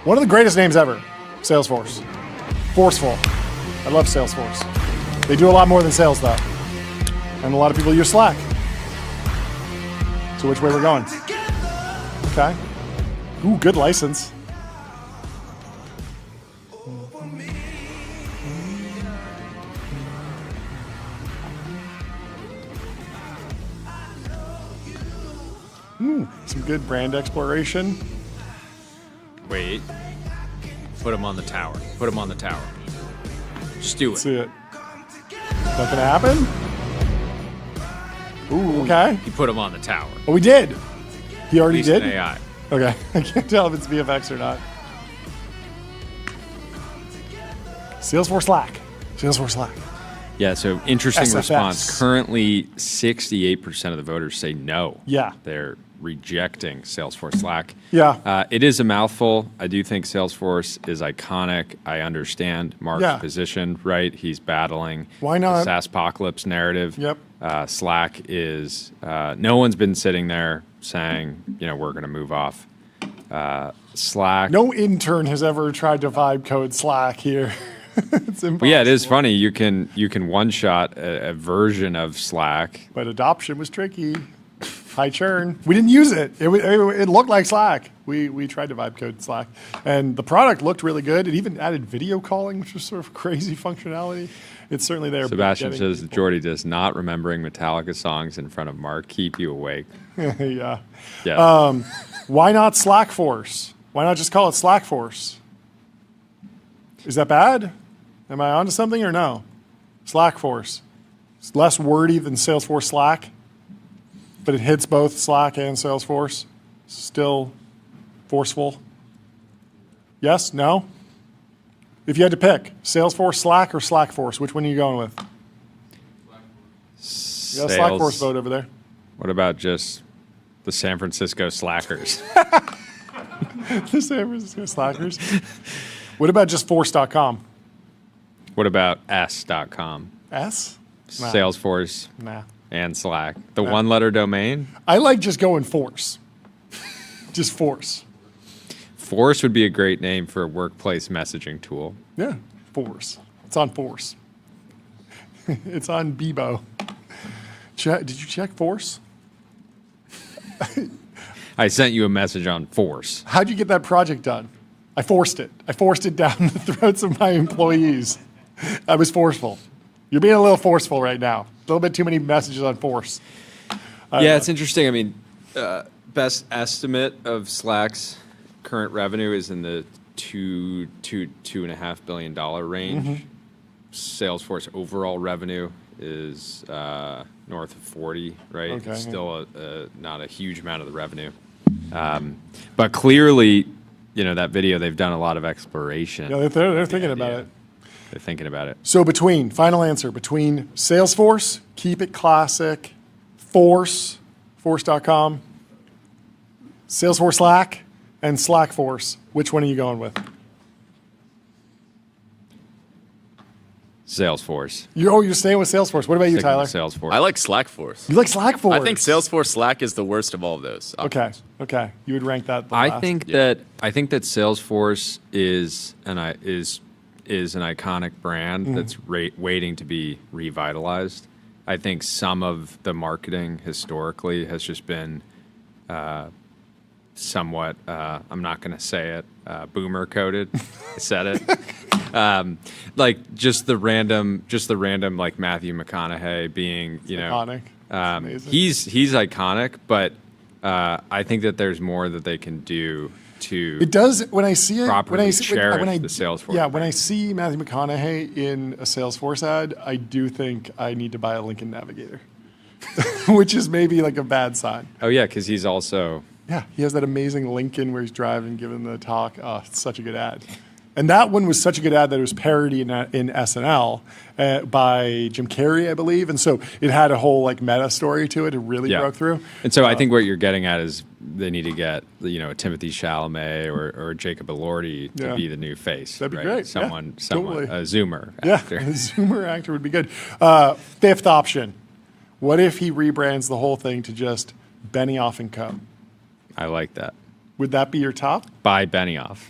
One of the greatest names ever. Salesforce. Forceful. I love Salesforce. They do a lot more than sales, though. And a lot of people use Slack. So which way we're going? Okay. Ooh, good license. Some good brand exploration. Wait. Put him on the tower. Put him on the tower. Just do it. Let's see it. Not gonna happen? Ooh, okay. You put him on the tower. Oh, we did. He already At least did? in AI. Okay. I can't tell if it's VFX or not. Salesforce Slack. Salesforce Slack. Yeah, so interesting SFS. response. Currently, 68% of the voters say no. Yeah. They're rejecting Salesforce Slack. Yeah. It is a mouthful. I do think Salesforce is iconic. I understand Mark's Yeah. position, right? He's battling Why not? the SaaSpocalypse narrative. Yep. Slack is, no one's been sitting there saying, we're going to move off Slack. No intern has ever tried to vibe code Slack here. It's impossible. But yeah, it is funny. You can one-shot a version of Slack. But adoption was tricky. High churn. We didn't use it. It looked like Slack. We tried to vibe code Slack. And the product looked really good. It even added video calling, which was sort of crazy functionality. It's certainly there. but Sebastian getting says Jordy does not remembering Metallica songs in front of Mark keep you awake. Yeah. Yeah. Why not Slackforce? Why not just call it Slackforce? Is that bad? Am I onto something or no? Slackforce. It's less wordy than Salesforce Slack, but it hits both Slack and Salesforce. Still forceful. Yes? No? If you had to pick, Salesforce Slack or Slackforce, which one are you going with? You got a Slackforce vote over there. What about just the San Francisco Slackers? The San Francisco Slackers. What about just force.com? What about S.com? S? Nah. Salesforce Nah. and Slack. The Nah. one-letter domain? I like just going force. Just Force. Force would be a great name for a workplace messaging tool. Yeah, Force. It's on Force. It's on Bebo. Did you check Force? I sent you a message on Force. How'd you get that project done? I forced it. I forced it down the throats of my employees. I was forceful. You're being a little forceful right now. A little bit too many messages on Force. Yeah, it's interesting. I mean, best estimate of Slack's current revenue is in the $2.5 billion range. Mm-hmm. Salesforce overall revenue is north of 40, right? Okay, It's still not a huge amount of the revenue. But clearly, that video, they've done a lot of exploration. Yeah, they're thinking about it. They're thinking about it. So final answer, between Salesforce, keep it classic, Force.com, Salesforce Slack, and Slackforce, which one are you going with? Salesforce. You're staying with Salesforce. What about you, Sticking Tyler? with Salesforce. I like Slackforce. You like Slackforce? I think Salesforce Slack is the worst of all of those. Okay. You would rank that the I last. think that Salesforce is an iconic brand that's waiting to be revitalized. I think some of the marketing historically has just been somewhat. I'm not going to say it. Boomer coded. I said it. Like just the random like Matthew McConaughey being iconic. He's iconic, but I think that there's more that they can do to. It does when I see it. Properly cherish the Salesforce. Yeah, when I see Matthew McConaughey in a Salesforce ad, I do think I need to buy a Lincoln Navigator, which is maybe like a bad sign. Oh yeah, because he's also. Yeah, he has that amazing Lincoln where he's driving, giving the talk. Oh, it's such a good ad. And that one was such a good ad that it was parodied in SNL by Jim Carrey, I believe. And so it had a whole like meta story to it. It really broke through. And so I think what you're getting at is they need to get a Timothy Chalamet or Jacob Elordi to be the new face. That'd be right? great. Someone, Totally. a Zoomer actor. Yeah, a Zoomer actor would be good. Fifth option. What if he rebrands the whole thing to just Benioff and Co.? I like that. Would that be your top? By Benioff.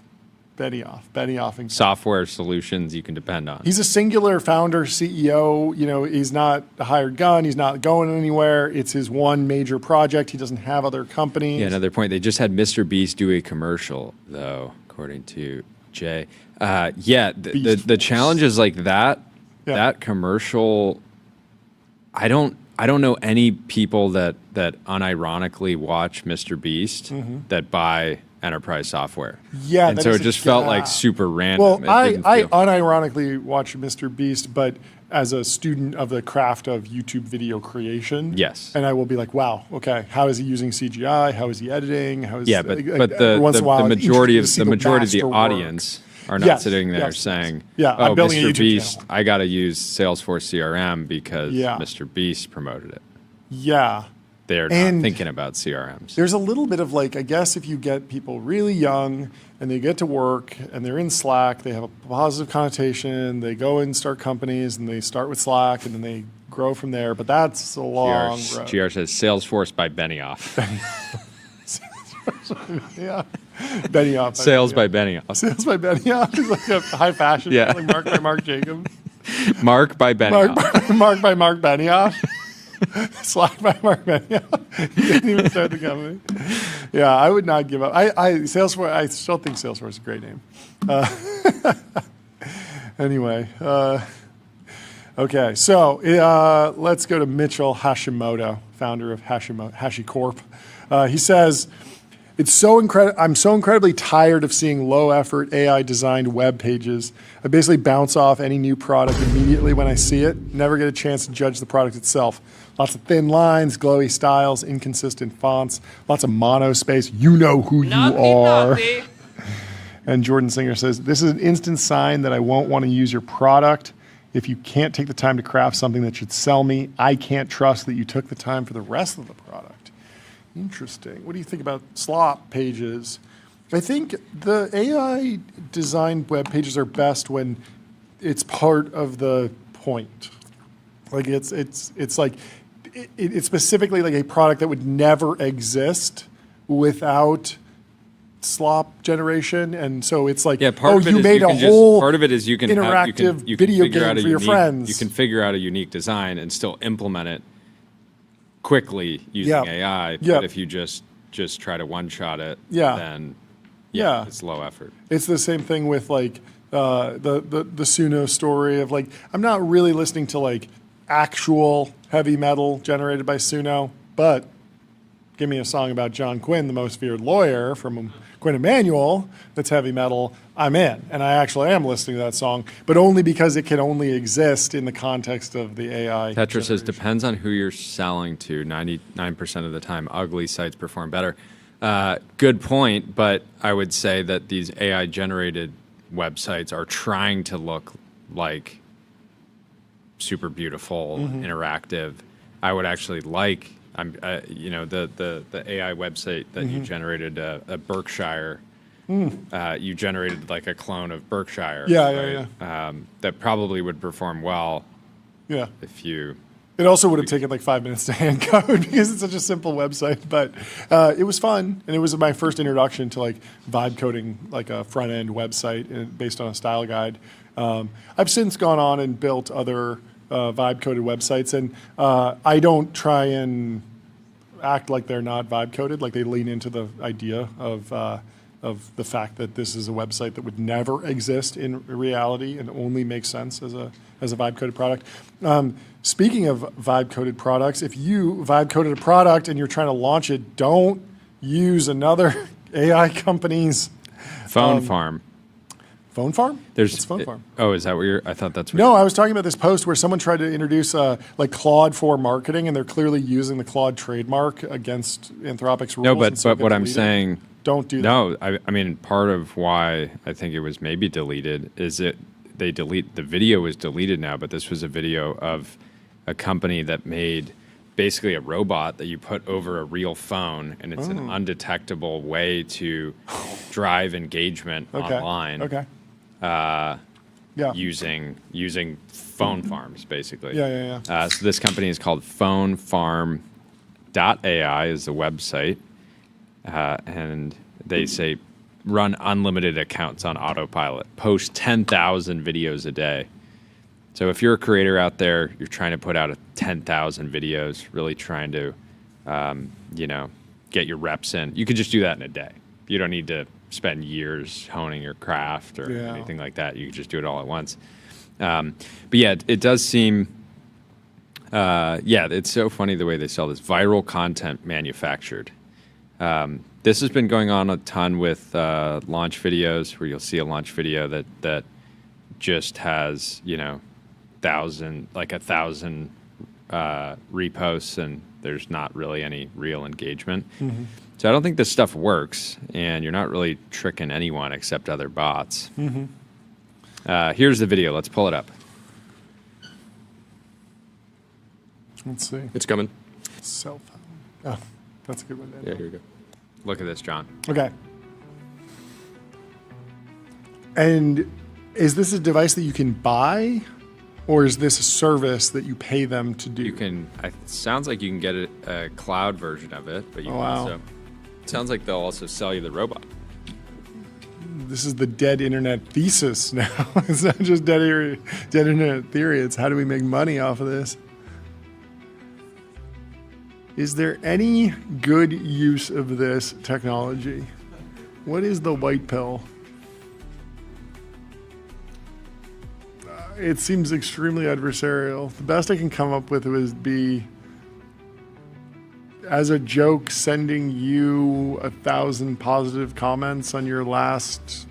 Benioff and Co. Software solutions you can depend on. He's a singular founder, CEO. He's not a hired gun. He's not going anywhere. It's his one major project. He doesn't have other companies. Yeah, another point. They just had Mr. Beast do a commercial, though, according to Jay. The challenge is like that. Yeah. That commercial. I don't know any people that unironically watch Mr. Beast that buy enterprise software. Yeah, and so it just felt like super random. Well, I unironically watch Mr. Beast, but as a student of the craft of YouTube video creation. Yes. And I will be like, wow, okay, how is he using CGI? How is he editing? How is but the majority of the audience are not sitting there saying, "Oh, Mr. Beast, I got to use Salesforce CRM because Mr. Beast promoted it." Yeah. They're not thinking about CRMs. There's a little bit of like, I guess if you get people really young and they get to work and they're in Slack, they have a positive connotation, they go and start companies and they start with Slack and then they grow from there. But that's a long road. GR says Salesforce by Benioff. Yeah. Benioff. Sales by Benioff. Sales by Benioff is like a high fashion. Yeah. Like Mark by Mark Jacobs. Mark by Benioff. Mark by Mark Benioff. Slack by Mark Benioff. You didn't even start the company. Yeah, I would not give up. Salesforce. I still think Salesforce is a great name. Anyway, okay. So let's go to Mitchell Hashimoto, founder of HashiCorp. He says, I'm so incredibly tired of seeing low-effort AI-designed web pages. I basically bounce off any new product immediately when I see it. Never get a chance to judge the product itself. Lots of thin lines, glowy styles, inconsistent fonts, lots of monospace. You know who you are. And Jordan Singer says, this is an instant sign that I won't want to use your product. If you can't take the time to craft something that should sell me, I can't trust that you took the time for the rest of the product. Interesting. What do you think about slop pages? I think the AI designed web pages are best when it's part of the point. Like it's like it's specifically like a product that would never exist without slop generation, and so it's like, part oh, of it you is made you a can whole part of it is you can interactive you can video figure game out a for your unique, friends. You can figure out a unique design and still implement it quickly using AI. But if you just try to one-shot it, then it's low effort. It's the same thing with like the Suno story of like, I'm not really listening to like actual heavy metal generated by Suno, but give me a song about John Quinn, the most feared lawyer from Quinn Emanuel, that's heavy metal, I'm in. And I actually am listening to that song, but only because it can only exist in the context of the AI. Petra says, depends on who you're selling to. 99% of the time, ugly sites perform better. Good point, but I would say that these AI-generated websites are trying to look like super beautiful, interactive. I would actually like, the AI website that you generated, a Berkshire. You generated like a clone of Berkshire. That probably would perform well. Yeah. If you. It also would have taken like 5 minutes to hand code because it's such a simple website, but it was fun, and it was my first introduction to like vibe coding, like a front end website based on a style guide. I've since gone on and built other vibe coded websites, and I don't try and act like they're not vibe coded. Like they lean into the idea of the fact that this is a website that would never exist in reality and only makes sense as a vibe coded product. Speaking of vibe coded products, if you vibe coded a product and you're trying to launch it, don't use another AI company's phone farm. Phone farm? It's phone farm. Oh, is that what you're? I thought that's what. No, I was talking about this post where someone tried to introduce like Claude for marketing, and they're clearly using the Claude trademark against Anthropic's rules. No, but what I'm saying, don't do that. No, I mean part of why I think it was maybe deleted is the video was deleted now, but this was a video of a company that made basically a robot that you put over a real phone, and it's an undetectable way to drive engagement online. Okay. Using phone farms, basically. Yeah. So this company is called phonefarm.ai is the website, and they say run unlimited accounts on autopilot, post 10,000 videos a day. So if you're a creator out there, you're trying to put out 10,000 videos, really trying to, get your reps in, you could just do that in a day. You don't need to spend years honing your craft or anything like that. You can just do it all at once. But yeah, it does seem, it's so funny the way they sell this viral content manufactured. This has been going on a ton with launch videos, where you'll see a launch video that just has 1,000 reposts, and there's not really any real engagement. So I don't think this stuff works, and you're not really tricking anyone except other bots. Here's the video. Let's pull it up. Let's see. It's coming. Cell phone. Oh, that's a good one. Yeah, here we go. Look at this, John. Okay. And is this a device that you can buy, or is this a service that you pay them to do? You can. It sounds like you can get a cloud version of it, but you can also. It sounds like they'll also sell you the robot. This is the dead internet thesis now. It's not just dead internet theory. It's how do we make money off of this? Is there any good use of this technology? What is the white pill? It seems extremely adversarial. The best I can come up with would be, as a joke, sending you 1,000 positive comments on your last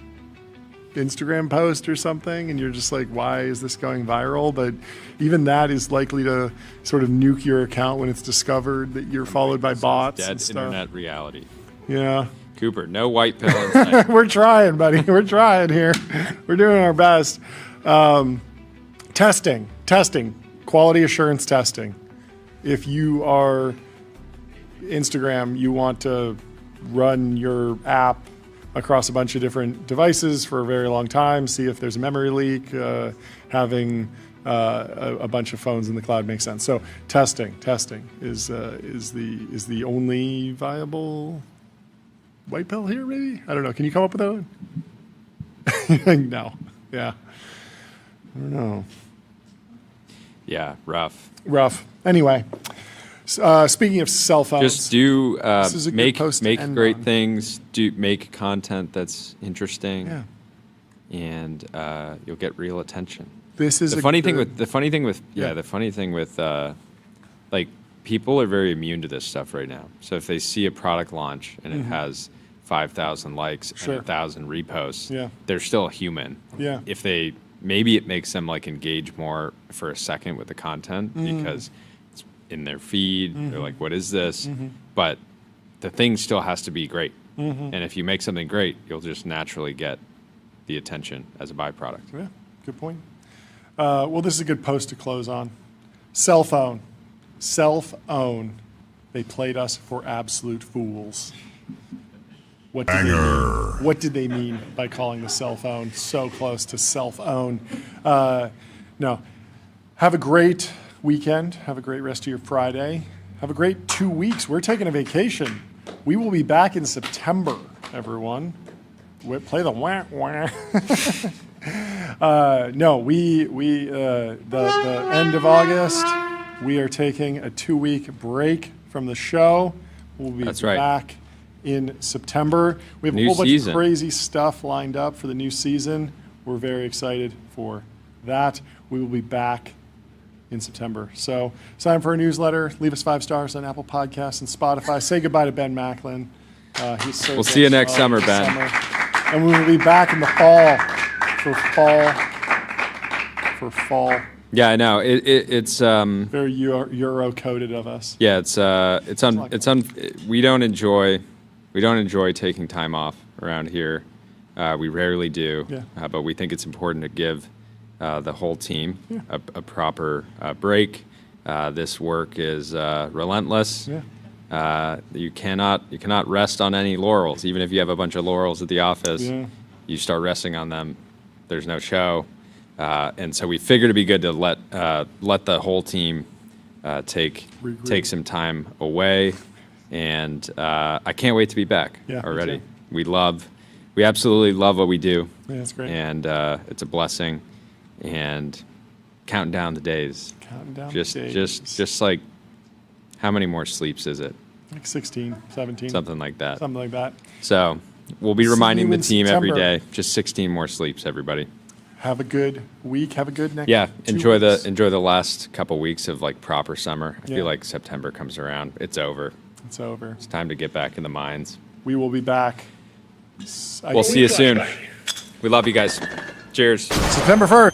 Instagram post or something, and you're just like, why is this going viral? But even that is likely to sort of nuke your account when it's discovered that you're followed by bots Dead and stuff. internet reality. Yeah. Cooper, no white pill in sight. We're trying, buddy. We're trying here. We're doing our best. Testing, quality assurance testing. If you are Instagram, you want to run your app across a bunch of different devices for a very long time, see if there's a memory leak, having a bunch of phones in the cloud makes sense. So testing is the only viable white pill here, maybe? I don't know. Can you come up with that one? No. Yeah. I don't know. Yeah, rough. Rough. Anyway, speaking of cell phones, Just do this is a good make post to make end great on. things. Do make content that's interesting. Yeah. And you'll get real attention. This is the a funny thing good- with the funny thing with Yeah. the funny thing with like people are very immune to this stuff right now. So if they see a product launch and it Mhm. has 5,000 likes Sure. and 1,000 reposts, Yeah. they're still human. Yeah. If they maybe it makes them like engage more for a second with the content Mhm. because it's in their feed. They're Mhm. like, "What is this?" Mhm. But the thing still has to be great. Mhm. And if you make something great, you'll just naturally get the attention as a byproduct. Yeah, good point. Well, this is a good post to close on. Cell phone. Self-own. They played us for absolute fools. What did, what did they mean by calling the cell phone so close to self-own? No. Have a great weekend. Have a great rest of your Friday. Have a great 2 weeks. We're taking a vacation. We will be back in September, everyone. Play the wah wah. No, the end of August, we are taking a 2-week break from the show. We'll be That's right. back in September. We have a New whole bunch season. of crazy stuff lined up for the new season. We're very excited for that. We will be back in September. So sign up for our newsletter. Leave us 5 stars on Apple Podcasts and Spotify. Say goodbye to Ben Macklin. He's so We'll see you good. next summer, this Ben. summer. And we will be back in the fall for fall. Yeah, I know. It's Very Euro coded of us. yeah, we don't enjoy taking time off around here. We rarely do. Yeah. But we think it's important to give the whole team Yeah. a proper break. This work is relentless. Yeah. You cannot rest on any laurels. Even if you have a bunch of laurels at the office, Yeah. you start resting on them, there's no show. And so we figured it'd be good to let the whole team take Regroup. some time away. And I can't wait to be back Yeah, me already. too. We absolutely love what we do. Yeah, that's great. And it's a blessing. And counting down the days. Counting down just the days. just like, how many more sleeps is it? Like 16, 17. Something like that. Something like that. So we'll be See reminding you the in team every September. day. Just 16 more sleeps, everybody. Have a good week. Have a good next Yeah, 2 enjoy weeks. the last couple weeks of like proper summer. I Yeah. feel like September comes around. It's over. It's over. It's time to get back in the mines. We will be back. We'll see you soon. We love you guys. Cheers. September 1st.